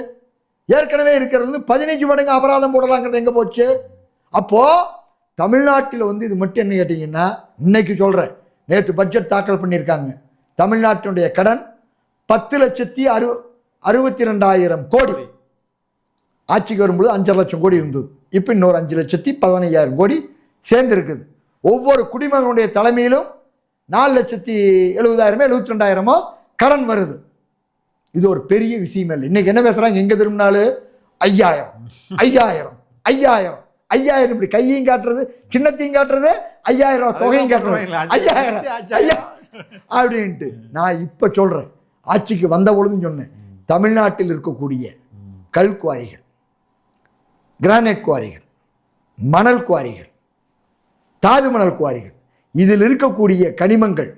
S1: ஏற்கனவே இருக்கிறது 15 மடங்கு அபராதம் போடலாங்கிறது எங்கே போச்சு? அப்போது தமிழ்நாட்டில் வந்து இது மட்டும் என்ன கேட்டிங்கன்னா, இன்னைக்கு சொல்கிறேன், நேற்று பட்ஜெட் தாக்கல் பண்ணியிருக்காங்க, தமிழ்நாட்டினுடைய கடன் 10,62,000 கோடி. ஆட்சிக்கு வரும்போது 5 லட்சம் கோடி இருந்தது, இப்போ இன்னொரு 5,15,000 கோடி சேர்ந்துருக்குது. ஒவ்வொரு குடிமகனுடைய தலைமையிலும் 4,70,000 72,000 கடன் வருது. இது ஒரு பெரிய விஷயம் இல்லை. இன்னைக்கு என்ன பேசுறாங்க? எங்க திரும்பினாலும் 5,000 இப்படி கையையும் காட்டுறது, சின்னத்தையும் காட்டுறது, 5,000 தொகையும் காட்டுறது, 5,000 அப்படின்ட்டு. நான் இப்ப சொல்றேன், ஆட்சிக்கு வந்த பொழுதும் சொன்னேன், தமிழ்நாட்டில் இருக்கக்கூடிய கல் குவாரிகள், கிரானைட் குவாரிகள், மணல் குவாரிகள், தாது மணல் குவாரிகள், இதில் இருக்கக்கூடிய கனிமங்கள்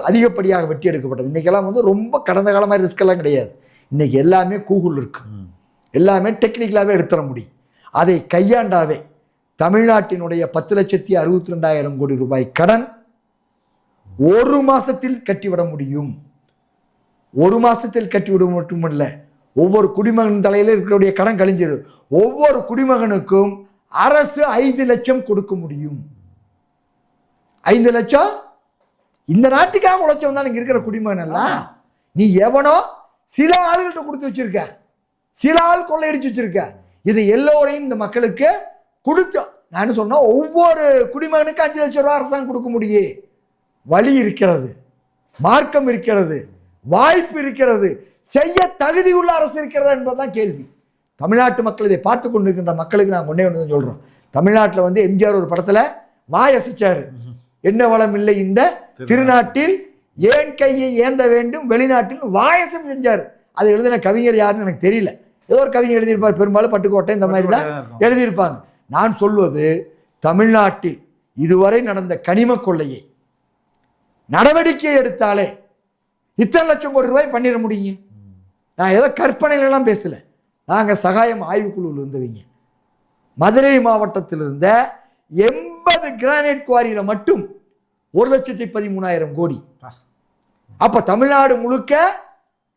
S1: அதிகப்படியாக வெட்டி எடுக்கப்பட்டது. இன்றைக்கெல்லாம் வந்து ரொம்ப கடந்த காலமாக ரிஸ்கெல்லாம் கிடையாது. இன்றைக்கி எல்லாமே கூகுள் இருக்குது, எல்லாமே டெக்னிக்கலாகவே எடுத்துட முடியும். அதை கையாண்டாவே தமிழ்நாட்டினுடைய 10,62,000 கோடி ரூபாய் கடன் 1 மாதத்தில் கட்டிவிட முடியும். 1 மாதத்தில் கட்டிவிட மட்டுமல்ல, ஒவ்வொரு குடிமகன் தலையில் இருக்கக்கூடிய கடன் கழிஞ்சிரு. ஒவ்வொரு குடிமகனுக்கும் அரசு 5 லட்சம் கொடுக்க முடியும். 5 லட்சம் இந்த நாட்டுக்காக உழைச்சவன் தான் இங்கே இருக்கிற குடிமகன் எல்லாம். நீ எவனோ சில ஆள்கிட்ட கொடுத்து வச்சிருக்க, சில ஆள் கொள்ளையடிச்சு வச்சிருக்க. இது எல்லோரையும் இந்த மக்களுக்கு கொடுத்த, நான் என்ன சொன்னா, ஒவ்வொரு குடிமகனுக்கு 5 லட்சம் ரூபா அரசாங்கம் கொடுக்க முடியும். வழி இருக்கிறது, மார்க்கம் இருக்கிறது, வாய்ப்பு இருக்கிறது, செய்ய தகுதியுள்ள அரசு இருக்கிறதா என்பதுதான் கேள்வி. தமிழ்நாட்டு மக்கள் இதை பார்த்து கொண்டிருக்கின்ற மக்களுக்கு நான் ஒன்றே ஒன்று சொல்றோம். தமிழ்நாட்டில் வந்து எம்ஜிஆர் ஒரு படத்துல வாய் அசைச்சாரு, என்ன வளம் இல்லை இந்த திருநாட்டில், ஏன் கையை ஏந்த வேண்டும் வெளிநாட்டில் வாயசம் செஞ்சார். அதை எழுதின கவிஞர் யாருன்னு எனக்கு தெரியல, ஏதோ ஒரு கவிஞர் எழுதியிருப்பார், பெரும்பாலும் பட்டுக்கோட்டை இந்த மாதிரி தான் எழுதியிருப்பாங்க. நான் சொல்வது, தமிழ்நாட்டில் இதுவரை நடந்த கனிம கொள்ளையை நடவடிக்கை எடுத்தாலே இத்தனை லட்சம் கோடி ரூபாய் பண்ணிட முடியுங்க. நான் ஏதோ கற்பனையிலலாம் பேசல. நாங்கள் சகாயம் ஆய்வுக்குழுவில் இருந்தவங்க. மதுரை மாவட்டத்தில் இருந்த 80 கிரானைட் குவாரியில் மட்டும் 1,13,000 கோடி. அப்ப தமிழ்நாடு முழுக்க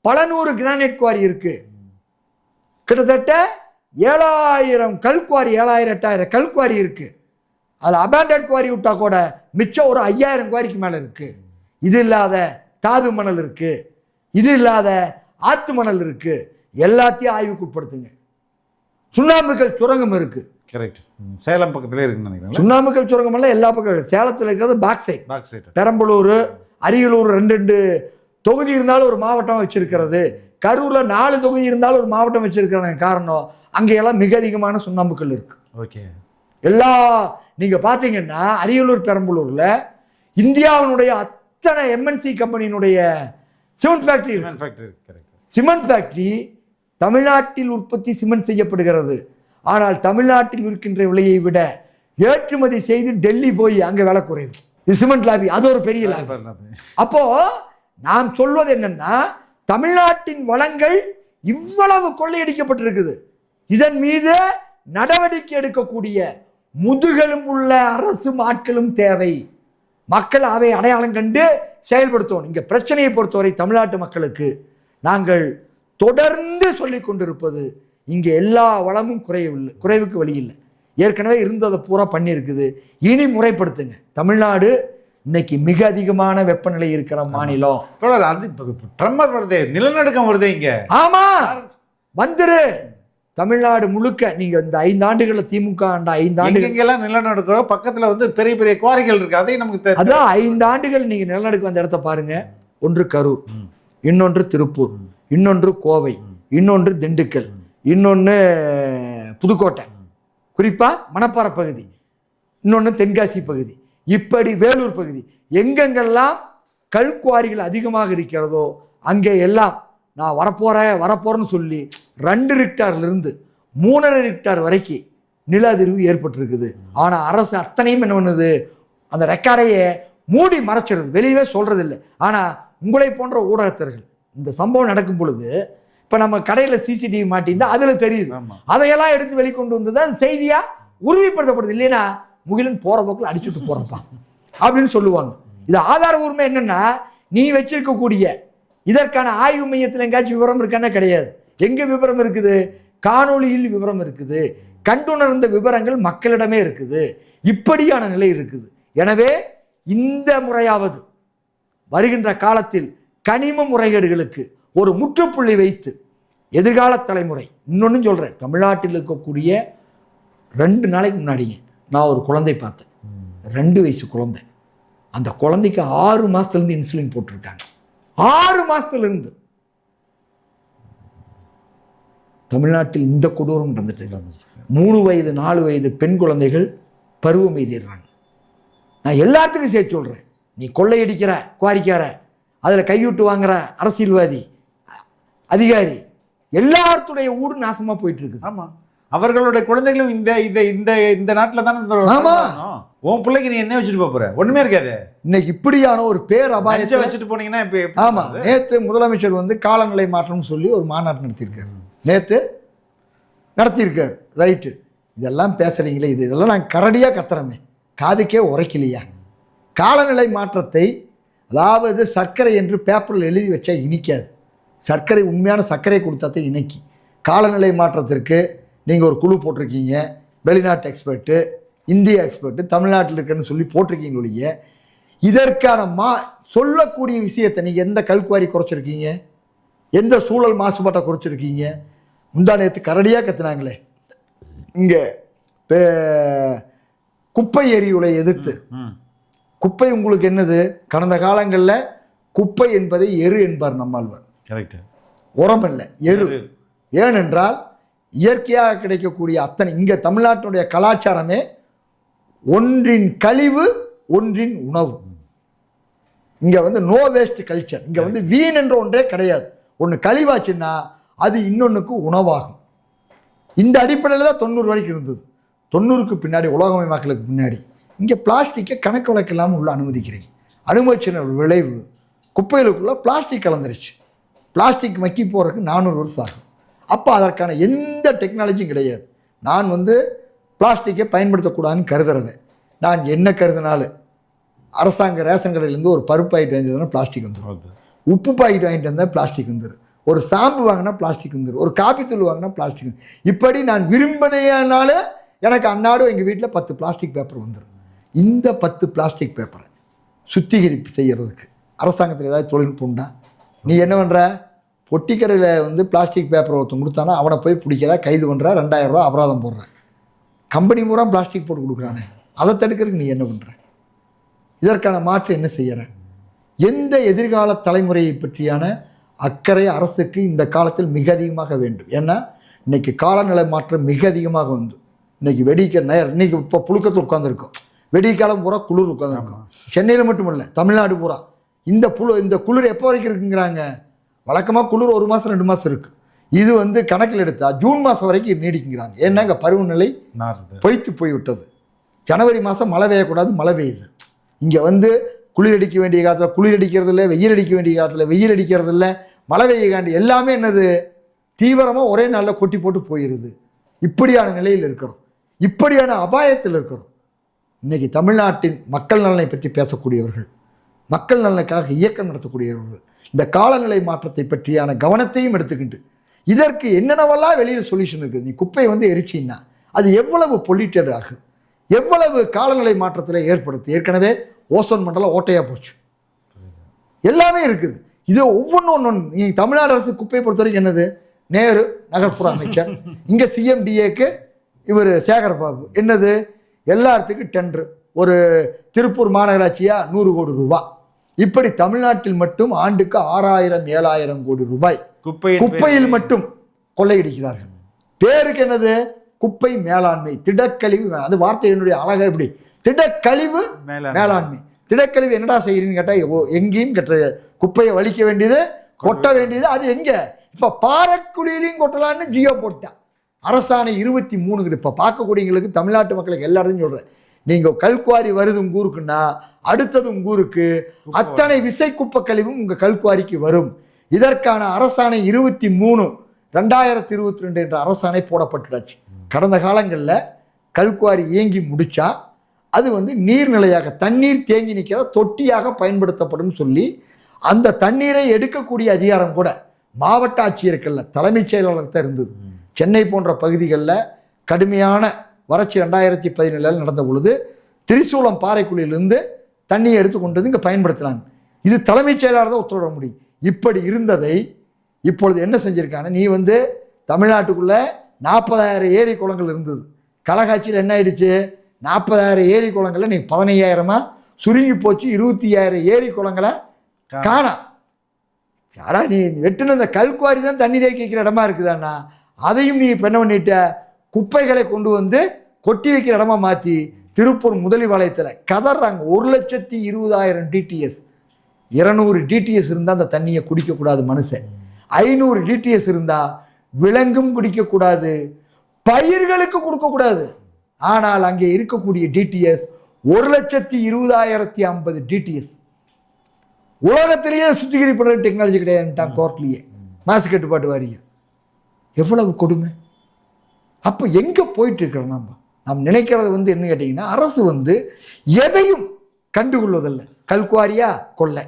S1: பல நூறு கிரானைட் குவாரி இருக்கு. கிட்டத்தட்ட 7,000 கல்குவாரி, 7,000 8,000 கல்குவாரி இருக்கு. அது அபேண்டட் குவாரி விட்டா கூட மிச்சம் ஒரு 5,000 குவாரிக்கு மேல இருக்கு. இது இல்லாத தாது மணல் இருக்கு, இது இல்லாத ஆத்து மணல் இருக்கு. எல்லாத்தையும் ஆய்வுக்கு உட்படுத்துங்க. சுண்ணாம்புக்கல் சுரங்கம் இருக்கு.
S2: கரெக்ட். சேலம் பக்கத்திலே இருக்குன்னு நினைக்கிறேன்.
S1: சுண்ணாம்புக்கல் சுரங்கம் எல்லாம் எல்லா பக்கம். சேலத்தில் இருக்கிறது பேக் சைட். பெரம்பலூர், அரியலூர் 2 தொகுதி இருந்தாலும் ஒரு மாவட்டம் வச்சிருக்கிறது. கரூர்ல 4 தொகுதி இருந்தாலும் ஒரு மாவட்டம் வச்சிருக்கிறாங்க. காரணம் அங்கெல்லாம் மிக அதிகமான சுண்ணாம்புக்கல் இருக்கு.
S2: ஓகே. எல்லா
S1: நீங்க பாத்தீங்கன்னா அரியலூர், பெரம்பலூர்ல இந்தியாவினுடைய அத்தனை எம்என்சி கம்பெனியினுடைய சிமெண்ட் ஃபேக்டரி இருக்கு. சிமெண்ட் ஃபேக்டரி தமிழ்நாட்டில் உற்பத்தி சிமெண்ட் செய்யப்படுகிறது. ஆனால் தமிழ்நாட்டில் இருக்கின்ற விலையை விட ஏற்றுமதி செய்து டெல்லி போய் அங்க விலை குறைவு. இது சிமெண்ட் லாபி, அது ஒரு பெரிய லாபி. அப்போ நாம் சொல்வது என்னன்னா, தமிழ்நாட்டின் வளங்கள் இவ்வளவு கொள்ளையடிக்கப்பட்டிருக்குது. இதன் மீது நடவடிக்கை எடுக்கக்கூடிய முதுகெலும் உள்ள அரசும் ஆட்களும் தேவை. மக்கள் அதை அடையாளம் கண்டு செயல்படுத்தணும். இங்க பிரச்சனையை பொறுத்தவரை தமிழ்நாட்டு மக்களுக்கு நாங்கள் தொடர்ந்து சொல்லிக் கொண்டிருப்பது, இங்கே எல்லா வளமும் குறைவுக்கு வழி இல்லை. ஏற்கனவே இருந்ததை பூரா பண்ணியிருக்குது. இனி முறைப்படுத்துங்க. தமிழ்நாடு இன்னைக்கு மிக அதிகமான வெப்பநிலை இருக்கிற மாநிலம்.
S2: தொடர் அது ட்ரம்மர் வருதே, நிலநடுக்கம் வருதே இங்க.
S1: ஆமா, வந்துரு. தமிழ்நாடு முழுக்க நீங்க இந்த 5 ஆண்டுகளில் திமுக ஆண்ட 5 ஆண்டுகள்
S2: நிலநடுக்கம் பக்கத்துல வந்து பெரிய பெரிய குவாரிகள் இருக்கு. அதையும் நமக்கு
S1: அதான் 5 ஆண்டுகள் நீங்க நிலநடுக்கம் வந்த இடத்த பாருங்க. ஒன்று கரூர், இன்னொன்று திருப்பூர், இன்னொன்று கோவை, இன்னொன்று திண்டுக்கல், இன்னொன்று புதுக்கோட்டை, குறிப்பா மணப்பாறை பகுதி, இன்னொன்று தென்காசி பகுதி, இப்படி வேலூர் பகுதி. எங்கெங்கெல்லாம் கல்குவாரிகள் அதிகமாக இருக்கிறதோ அங்கே எல்லாம் நான் வரப்போறேன்னு சொல்லி 2 ரிக்டார்லேருந்து 3.5 ரிக்டார் வரைக்கும் நில அதிர்வு ஏற்பட்டிருக்குது. ஆனால் அரசு அத்தனையும் என்ன பண்ணுது, அந்த ரெக்கார்டையே மூடி மறைச்சிடுது, வெளியவே சொல்றது இல்லை. ஆனால் உங்களை போன்ற ஊடகத்தர்கள் இந்த சம்பவம் நடக்கும் பொழுது, இப்போ நம்ம கடையில் சிசிடிவி மாட்டியிருந்தா அதில் தெரியுது. அதையெல்லாம் எடுத்து வெளிக்கொண்டு வந்து தான் செய்தியாக உறுதிப்படுத்தப்படுது. இல்லைன்னா முகிலன் போகிற போக்கில் அடிச்சுட்டு போகிறப்பான் அப்படின்னு சொல்லுவாங்க. இது ஆதாரபூர்வமே என்னன்னா, நீ வச்சிருக்கக்கூடிய இதற்கான ஆய்வு மையத்தில் எங்காச்சும் விவரம் இருக்கானே கிடையாது. எங்க விவரம் இருக்குது? காணொளியில் விவரம் இருக்குது, கண்டுணர்ந்த விவரங்கள் மக்களிடமே இருக்குது. இப்படியான நிலை இருக்குது. எனவே இந்த முறையாவது வருகின்ற காலத்தில் கனிம முறைகேடுகளுக்கு ஒரு முற்றுப்புள்ளி வைத்து எதிர்கால தலைமுறை. இன்னொன்னு சொல்றேன், தமிழ்நாட்டில் இருக்கக்கூடிய 2 நாளைக்கு முன்னாடிங்க நான் ஒரு குழந்தை பார்த்தேன். 2 வயசு குழந்தை. அந்த குழந்தைக்கு 6 மாசத்துலேருந்து இன்சுலின் போட்டிருக்காங்க. 6 மாசத்துலேருந்து. தமிழ்நாட்டில் இந்த கொடூரம் நடந்துட்டு 3 வயது 4 வயது பெண் குழந்தைகள் பருவம் எய்திடுறாங்க. நான் எல்லாத்துக்கும் சேர்த்து சொல்றேன், நீ கொள்ளையடிக்கிற குவாரிக்கார, அதில் கையூட்டு வாங்குற அரசியல்வாதி அதிகாரி, எல்லாத்துடைய ஊடு நாசமா போயிட்டு இருக்கு.
S2: ஆமா, அவர்களுடைய குழந்தைகளும் இந்த இந்த இந்த நாட்டில் தானே.
S1: ஆமா,
S2: உன் பிள்ளைக்கு நீ என்ன வச்சுட்டு போற? ஒண்ணுமே இருக்காது.
S1: இன்னைக்கு இப்படியான ஒரு பேர் அபாயத்தை
S2: வச்சுட்டு போனீங்கன்னா.
S1: ஆமா, நேற்று முதலமைச்சர் வந்து காலநிலை மாற்றம்னு சொல்லி ஒரு மாநாட்டு நடத்தியிருக்காரு. நேற்று நடத்தியிருக்காரு. ரைட்டு, இதெல்லாம் பேசுறீங்களே, இதெல்லாம் நான் கரடியாக கத்துறமே, காதுக்கே உரைக்கலையா? காலநிலை மாற்றத்தை, அதாவது சர்க்கரை என்று பேப்பரில் எழுதி வச்சா இனிக்காது. சர்க்கரை உண்மையான சர்க்கரை கொடுத்தாத்தே இணைக்கி. காலநிலை மாற்றத்திற்கு நீங்கள் ஒரு குழு போட்டிருக்கீங்க, வெளிநாட்டு எக்ஸ்பர்ட்டு, இந்திய எக்ஸ்பர்ட்டு, தமிழ்நாட்டில் இருக்குன்னு சொல்லி போட்டிருக்கீங்க ஒழிய, இதற்கான சொல்லக்கூடிய விஷயத்தை நீங்கள் எந்த கல்குவாரி குறைச்சிருக்கீங்க, எந்த சூழல் மாசுபாட்டை குறைச்சிருக்கீங்க? முந்தா நேற்று கரடியாக கத்துனாங்களே இங்கே குப்பை எரியுலை எதிர்த்து. குப்பை உங்களுக்கு என்னது? கடந்த காலங்களில் குப்பை என்பதை எரு என்பார் நம்மாழ்வார். கரெக்ட். உரம் இல்லை, எரு. ஏனென்றால் இயற்கையாக கிடைக்கக்கூடிய அத்தனை, இங்கே தமிழ்நாட்டினுடைய கலாச்சாரமே ஒன்றின் கழிவு ஒன்றின் உணவு. இங்கே வந்து நோ வேஸ்ட் கல்ச்சர். இங்கே வந்து வீண் என்ற ஒன்றே கிடையாது. ஒன்று கழிவாச்சுன்னா அது இன்னொன்றுக்கு உணவாகும். இந்த அடிப்படையில் தான் 90 வரைக்கும் இருந்தது. 90க்கு பின்னாடி, உலகமயமாக்கலுக்கு பின்னாடி, இங்கே பிளாஸ்டிக்கை கணக்கு வழக்கு இல்லாமல் உள்ள அனுமதிக்கிறீங்க. அனுமதிச்சின விளைவு குப்பைகளுக்குள்ளே பிளாஸ்டிக் கலந்துருச்சு. பிளாஸ்டிக் மக்கி போகிறதுக்கு 400 வருஷம் ஆகும். அப்போ அதற்கான எந்த டெக்னாலஜியும் கிடையாது. நான் பிளாஸ்டிக்கை பயன்படுத்தக்கூடாதுன்னு கருதுறேன். நான் என்ன கருதினாலும் அரசாங்க ரேஷன் கடையிலேருந்து ஒரு பருப்பு பாக்கெட் வாங்கிட்டு பிளாஸ்டிக் வந்துடும், உப்பு பாக்கெட் வாங்கிட்டு வந்தால் பிளாஸ்டிக் வந்துடும், ஒரு ஷாம்பு வாங்கினா பிளாஸ்டிக் வந்துடும், ஒரு காப்பி தூள் வாங்கினா பிளாஸ்டிக். இப்படி நான் விரும்பினால எனக்கு அன்னாடும் எங்கள் வீட்டில் 10 பிளாஸ்டிக் பேப்பர் வந்துடும். இந்த 10 பிளாஸ்டிக் பேப்பரை சுத்திகரிப்பு செய்கிறதுக்கு அரசாங்கத்தில் ஏதாவது தொழில்நுட்பம் உண்டா? நீ என்ன பண்ணுற? பொட்டி கடையில் பிளாஸ்டிக் பேப்பர் ஒருத்தன் கொடுத்தானா அவனை போய் பிடிக்கிறா, கைது பண்ணுறா, 2000 ரூபா அபராதம் போடுற. கம்பெனி பூரா பிளாஸ்டிக் போட்டு கொடுக்குறானே, அதை தடுக்கிறதுக்கு நீ என்ன பண்ணுற? இதற்கான மாற்று என்ன செய்கிற? எந்த எதிர்கால தலைமுறையை பற்றியான அக்கறை அரசுக்கு இந்த காலத்தில் மிக அதிகமாக வேண்டும். ஏன்னா இன்றைக்கி காலநிலை மாற்றம் மிக அதிகமாக வந்து இன்றைக்கி இன்றைக்கி இப்போ புழுக்கத்தில் உட்காந்துருக்கோம், வெடிக்காலம் பூரா குளிர் உட்காந்துருக்கோம். சென்னையில் மட்டும் இல்லை, தமிழ்நாடு பூரா இந்த குளிர் எப்போ வரைக்கும் இருக்குங்கிறாங்க? வழக்கமாக குளிர் 1 மாதம் 2 மாதம் இருக்குது. இது கணக்கில் எடுத்தால் ஜூன் மாதம் வரைக்கும் நீடிக்குங்கிறாங்க. ஏன்னா இங்கே பருவநிலை பொய்த்து போய்விட்டது. ஜனவரி மாதம் மழை பெய்யக்கூடாது, மழை பெய்யுது. இங்கே குளிர் அடிக்க வேண்டிய காலத்தில் குளிர் அடிக்கிறது இல்லை, வெயில் அடிக்க வேண்டிய காலத்தில் வெயில் அடிக்கிறது இல்லை, மழை பெய்யக்காண்டி எல்லாமே என்னது தீவிரமாக ஒரே நாளில் கொட்டி போட்டு போயிடுது. இப்படியான நிலையில் இருக்கிறோம், இப்படியான அபாயத்தில் இருக்கிறோம். இன்றைக்கி தமிழ்நாட்டின் மக்கள் நலனை பற்றி பேசக்கூடியவர்கள், மக்கள் நலனுக்காக இயக்கம் நடத்தக்கூடியவர்கள் இந்த காலநிலை மாற்றத்தை பற்றியான கவனத்தையும் எடுத்துக்கிட்டு இதற்கு என்னென்னவெல்லாம் வெளியில் சொல்யூஷன் இருக்குது. நீ குப்பையை எரிச்சின்னா அது எவ்வளவு பொல்யூட்டட் ஆகும், எவ்வளவு காலநிலை மாற்றத்தில் ஏற்படுத்து. ஏற்கனவே ஓசோன் மண்டலம் ஓட்டையாக போச்சு, எல்லாமே இருக்குது. இது ஒவ்வொன்று நீங்கள் தமிழ்நாடு அரசு குப்பையை பொறுத்த வரைக்கும் என்னது? நேரு நகர்ப்புற அமைச்சர், இங்கே சிஎம்டிஏக்கு இவர் சேகர் பாபு, என்னது எல்லாத்துக்கும் டெண்டர், ஒரு திருப்பூர் மாநகராட்சியா 100 கோடி ரூபாய். இப்படி தமிழ்நாட்டில் மட்டும் ஆண்டுக்கு 6000-7000 கோடி ரூபாய் குப்பையில் மட்டும் கொள்ளையடிக்கிறார்கள். பேருக்கு என்னது? குப்பை மேலாண்மை, திடக்கழிவு. அது வார்த்தை என்னுடைய அழகா எப்படி? திடக்கழிவு மேலாண்மை. திடக்கழிவு என்னடா செய்யறீங்கன்னு கேட்டால் எங்கேயும் கெட்ட குப்பையை வலிக்க வேண்டியது, கொட்ட வேண்டியது. அது எங்க? இப்போ பாறைக்குழியிலையும் கொட்டலான்னு ஜியோ போட்டான். அரசாணை 23. இப்போ பார்க்கக்கூடியவங்களுக்கு, தமிழ்நாட்டு மக்களுக்கு எல்லாரும் சொல்கிறேன், நீங்கள் கல்குவாரி வருது உங்கள் ஊருக்குன்னா அடுத்தது உங்கள் ஊருக்கு அத்தனை விசை குப்பை கழிவும் உங்கள் கல்குவாரிக்கு வரும். இதற்கான அரசாணை 23/2022 என்ற அரசாணை போடப்பட்டுடாச்சு. கடந்த காலங்களில் கல்குவாரி இயங்கி முடித்தா அது நீர்நிலையாக தண்ணீர் தேங்கி நிற்கிற தொட்டியாக பயன்படுத்தப்படும் சொல்லி அந்த தண்ணீரை எடுக்கக்கூடிய அதிகாரம் கூட மாவட்ட ஆட்சியர்கள்ல தலைமைச் செயலாளர் இருந்தது. சென்னை போன்ற பகுதிகளில் கடுமையான வறட்சி 2017 நடந்த பொழுது திரிசூலம் பாறைக்குழியிலிருந்து தண்ணியை எடுத்து கொண்டு இங்கே பயன்படுத்துகிறாங்க. இது தலைமைச் செயலாளர் தான் உத்தரவிட முடியும். இப்படி இருந்ததை இப்பொழுது என்ன செஞ்சுருக்காங்க? நீ தமிழ்நாட்டுக்குள்ளே 40,000 ஏரி குளங்கள் இருந்தது. கலகாட்சியில் என்ன ஆயிடுச்சு? 40,000 ஏரி குளங்களில் நீ 15,000 சுருங்கி போச்சு. 25,000 ஏரி குளங்களை காணா. யாரா நீ வெட்டுன இந்த கல்குவாரி தான் தண்ணி தேக்கிக்கிற இடமா இருக்குதாண்ணா, அதையும் நீ என்ன பண்ணிட்ட? குப்பைகளை கொண்டு கொட்டி வைக்கிற இடமா மாற்றி திருப்பூர் முதலிபாளையத்தில் கதறாங்க. 1,20,000 டிடிஎஸ், 200 டிடிஎஸ் இருந்தால் அந்த தண்ணியை குடிக்கக்கூடாது மனுஷன், 500 டிடிஎஸ் இருந்தால் விலங்கும் குடிக்கக்கூடாது, பயிர்களுக்கு கொடுக்கக்கூடாது. ஆனால் அங்கே இருக்கக்கூடிய டிடிஎஸ் 1,20,050 டிடிஎஸ். உலகத்திலேயே சுத்திகரிப்பு டெக்னாலஜி கிடையாதுட்டான் கோர்ட்லேயே, மாசு கட்டுப்பாட்டு வாரியம். எவ்வளவு கொடுமை! அப்போ எங்கே போயிட்டு இருக்கிறோம்? நம்ம நினைக்கிறது என்ன கேட்டிங்கன்னா, அரசு எதையும் கண்டுகொள்வதில்லை. கல்குவாரியா கொள்ளை,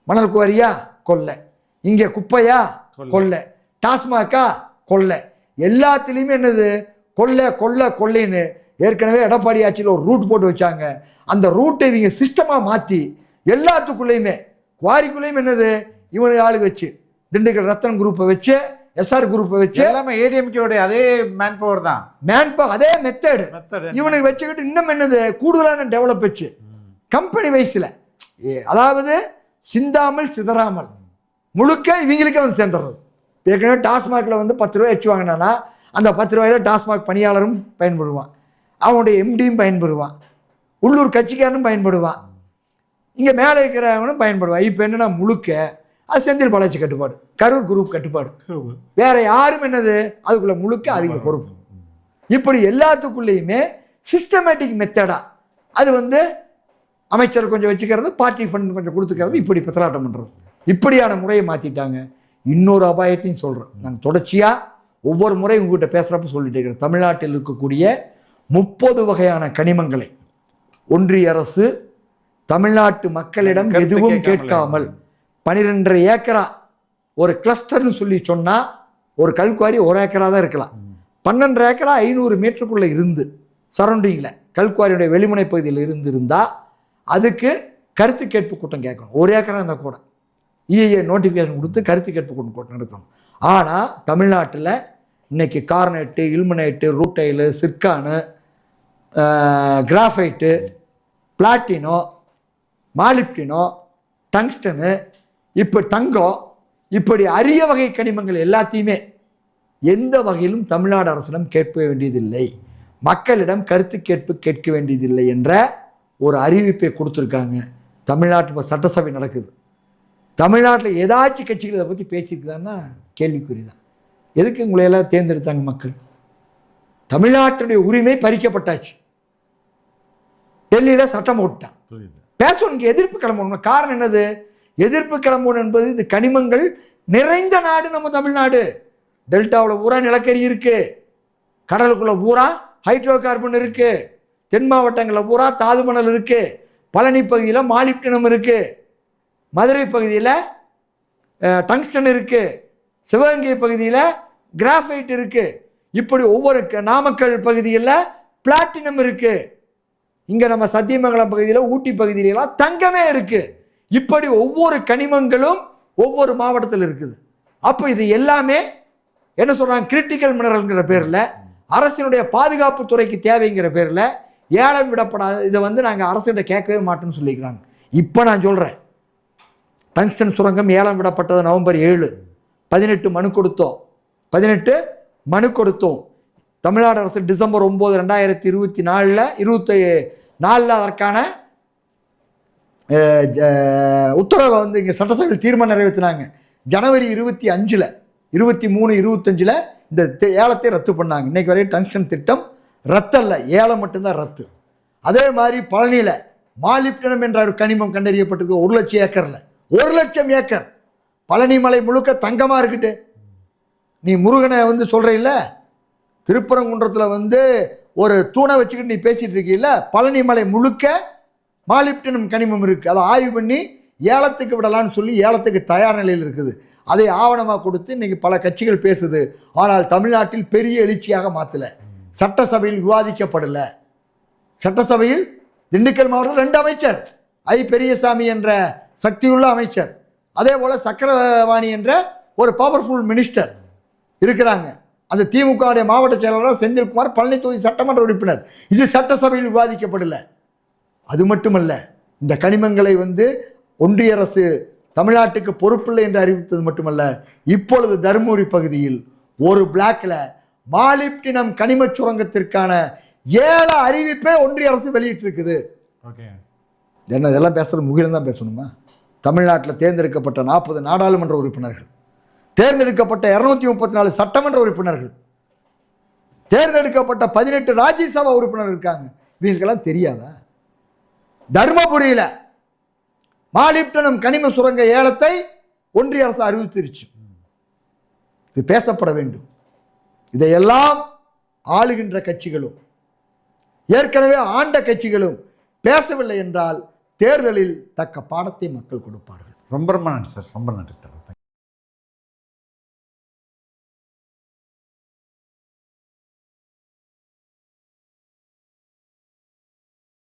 S1: மணல் குவாரியா கொள்ளை, இங்கே குப்பையா கொள்ளை, டாஸ்மாகா கொள்ளை, எல்லாத்துலேயுமே என்னது கொள்ளை கொள்ளை கொள்ளைன்னு. ஏற்கனவே எடப்பாடி ஆட்சியில் ஒரு ரூட் போட்டு வச்சாங்க. அந்த ரூட்டை இவங்க சிஸ்டமாக மாற்றி எல்லாத்துக்குள்ளேயுமே குவாரிக்குள்ளேயும் என்னது இவனுக்கு ஆளு வச்சு, திண்டுக்கல் ரத்தன் குரூப்பை வச்சு, எஸ்ஆர் குரூப்பை வச்சு, எல்லாமே ஏடிஎம்கேடைய அதே மேன் பவர் தான், அதே மெத்தடு இவனுக்கு வச்சுக்கிட்டு இன்னும் என்னது கூடுதலான டெவலப் வச்சு கம்பெனி வைஸில், அதாவது சிந்தாமல் சிதறாமல் முழுக்க இவங்களுக்கு சேர்ந்துடுறது. ஏற்கனவே டாஸ்மாகில் 10 ரூபாய் வச்சு வாங்கினானா அந்த 10 ரூபாயில் டாஸ்மாக் பணியாளரும் பயன்படுவான், அவனுடைய எம்டியும் பயன்படுவான், உள்ளூர் கட்சிக்காரனும் பயன்படுவான், இங்கே மேலே இருக்கிறவனும் பயன்படுவான். இப்போ என்னென்னா முழுக்க அது செந்தில் பாலாஜி கட்டுப்பாடு, கரூர் குரூப் கட்டுப்பாடு, வேற யாரும் என்னது அதுக்குள்ள முழுக்க அதிக பொறுப்பு. இப்படி எல்லாத்துக்குள்ளேயுமே சிஸ்டமேட்டிக் மெத்தடா அது அமைச்சர் கொஞ்சம் வச்சுக்கிறது, பார்ட்டி ஃபண்ட் கொஞ்சம் கொடுத்துக்கிறது, இப்படி பித்தலாட்டம் பண்ணுறது, இப்படியான முறையை மாற்றிட்டாங்க. இன்னொரு அபாயத்தையும் சொல்கிறேன், நாங்கள் தொடர்ச்சியாக ஒவ்வொரு முறையும் உங்கள்கிட்ட பேசுகிறப்ப சொல்லிட்டு இருக்கிறேன். தமிழ்நாட்டில் இருக்கக்கூடிய 30 வகையான கனிமங்களை ஒன்றிய அரசு தமிழ்நாட்டு மக்களிடம் எதுவும் கேட்காமல் 12.5 ஏக்கரா ஒரு கிளஸ்டர்னு சொல்லி சொன்னால், ஒரு கல்குவாரி 1 ஏக்கரா தான் இருக்கலாம். 12 ஏக்கரா 500 மீட்டருக்குள்ளே இருந்து சரௌண்டிங்கில் கல்குவாரியுடைய வெளிமுனை பகுதியில் இருந்தால் அதுக்கு கருத்து கேட்பு கூட்டம் கேட்கணும். 1 ஏக்கரா இருந்தால் கூட இஏஏ நோட்டிஃபிகேஷன் கொடுத்து கருத்து கேட்பு கூட்டம் நடத்தணும். ஆனால் தமிழ்நாட்டில் இன்னைக்கு கார்னெட்டு, இல்மனைட்டு, ரூட்டைலு, சிர்கானு, கிராஃபைட்டு, பிளாட்டினோ, மாலிப்டினோ, டங்ஸ்டனு, இப்போ தங்கம், இப்படி அரிய வகை கனிமங்கள் எல்லாத்தையுமே எந்த வகையிலும் தமிழ்நாடு அரசிடம் கேட்க வேண்டியதில்லை, மக்களிடம் கருத்து கேட்பு கேட்க வேண்டியதில்லை என்ற ஒரு அறிவிப்பை கொடுத்துருக்காங்க. தமிழ்நாட்டு இப்போ சட்டசபை நடக்குது. தமிழ்நாட்டில் ஏதாச்சும் கட்சிகள் இதை பற்றி பேசியிருக்குதான்னா கேள்விக்குறி தான். எதுக்கு உங்களை எல்லாம் தேர்ந்தெடுத்தாங்க மக்கள்? தமிழ்நாட்டுடைய உரிமை பறிக்கப்பட்டாச்சு. டெல்லியில் சட்டம் போட்டான். பேசணுக்கு எதிர்ப்பு கிளம்பணும். காரணம் என்னது? எதிர்ப்பு கிளம்பணும் என்பது இது கனிமங்கள் நிறைந்த நாடு நம்ம தமிழ்நாடு. டெல்டாவில் பூரா நிலக்கரி இருக்கு, கடலுக்குள்ள பூரா ஹைட்ரோ கார்பன் இருக்கு, தென் மாவட்டங்களில் பூரா தாது மணல் இருக்கு, பழனி பகுதியில் மாலிப்டினம் இருக்கு, மதுரை பகுதியில் டங்ஸ்டன் இருக்கு, சிவகங்கை பகுதியில் கிராஃபைட் இருக்கு, இப்படி ஒவ்வொரு நாமக்கல் பகுதியில் பிளாட்டினம் இருக்கு, இங்கே நம்ம சத்தியமங்கலம் பகுதியில், ஊட்டி பகுதியிலாம் தங்கமே இருக்கு. இப்படி ஒவ்வொரு கனிமங்களும் ஒவ்வொரு மாவட்டத்தில் இருக்குது. அப்போ இது எல்லாமே என்ன சொல்றாங்க? கிரிட்டிக்கல் மினரல்ங்கிற பேரில், அரசினுடைய பாதுகாப்பு துறைக்கு தேவைங்கிற பேரில் ஏலம் விடப்படாது. இதை நாங்கள் அரசிட்ட கேட்கவே மாட்டோம்னு சொல்லிக்கிறாங்க. இப்போ நான் சொல்கிறேன், டங்ஸ்டன் சுரங்கம் ஏலம் விடப்பட்டது நவம்பர் 7, 18 மனு கொடுத்தோம். 18 மனு கொடுத்தோம். தமிழ்நாடு அரசு டிசம்பர் 9, 2024 அதற்கான உத்தரவை இங்கே சட்டசபையில் தீர்மானம் நிறைவேற்றினாங்க. ஜனவரி 25, 23, 25 இந்த ஏலத்தை ரத்து பண்ணாங்க. இன்னைக்கு வரையும் டங்ஸ்டன் திட்டம் ரத்து அல்ல, ஏலம் மட்டும்தான் ரத்து. அதே மாதிரி பழனியில் மாலிப்டினம் என்ற ஒரு கனிமம் கண்டறியப்பட்டது 1 லட்சம் ஏக்கரில். 1 லட்சம் ஏக்கர் பழனி மலை முழுக்க தங்கமாக இருக்குட்டு. நீ முருகனை சொல்கிற இல்லை, திருப்பரங்குன்றத்தில் ஒரு தூணை வச்சுக்கிட்டு நீ பேசிகிட்டு இருக்கீல்ல, பழனி மலை முழுக்க மாலிப்டினம் கனிமம் இருக்குது. அதை ஆய்வு பண்ணி ஏலத்துக்கு விடலான்னு சொல்லி ஏலத்துக்கு தயார் நிலையில் இருக்குது. அதை ஆவணமாக கொடுத்து இன்றைக்கி பல கட்சிகள் பேசுது. ஆனால் தமிழ்நாட்டில் பெரிய எழுச்சியாக மாற்றலை, சட்டசபையில் விவாதிக்கப்படலை. சட்டசபையில் திண்டுக்கல் மாவட்டத்தில் 2 அமைச்சர், பெரியசாமி என்ற சக்தியுள்ள அமைச்சர், அதே போல் சக்கரவாணி என்ற ஒரு பவர்ஃபுல் மினிஸ்டர் இருக்கிறாங்க. அந்த திமுகவுடைய மாவட்ட செயலாளர் செந்தில்குமார், பழனி தொகுதி சட்டமன்ற உறுப்பினர். இது சட்டசபையில் விவாதிக்கப்படலை. அது மட்டுமல்ல, இந்த கனிமங்களை ஒன்றிய அரசு தமிழ்நாட்டுக்கு பொறுப்பில்லை என்று அறிவித்தது மட்டுமல்ல, இப்பொழுது தருமபுரி பகுதியில் ஒரு பிளாக்ல மாலிப்டினம் கனிம சுரங்கத்திற்கான 7 அறிவிப்பை ஒன்றிய அரசு வெளியிட்டிருக்குது. என்ன இதெல்லாம் பேசுறது முகிலம் தான் பேசணுமா? தமிழ்நாட்டில் தேர்ந்தெடுக்கப்பட்ட 40 நாடாளுமன்ற உறுப்பினர்கள், தேர்ந்தெடுக்கப்பட்ட 234 சட்டமன்ற உறுப்பினர்கள், தேர்ந்தெடுக்கப்பட்ட 18 ராஜ்யசபா உறுப்பினர்கள் இருக்காங்க. இவங்களுக்கெல்லாம் தெரியாதா? தர்மபுரியில் மாலிப்டினம் கனிம சுரங்க ஏலத்தை ஒன்றிய அரசு அறிவித்திருச்சு. இது பேசப்பட வேண்டும். இதையெல்லாம் ஆளுகின்ற கட்சிகளும் ஏற்கனவே ஆண்ட கட்சிகளும் பேசவில்லை என்றால் தேர்தலில் தக்க பாடத்தை மக்கள் கொடுப்பார்கள்.
S2: ரொம்ப நன்றி சார், ரொம்ப நன்றி.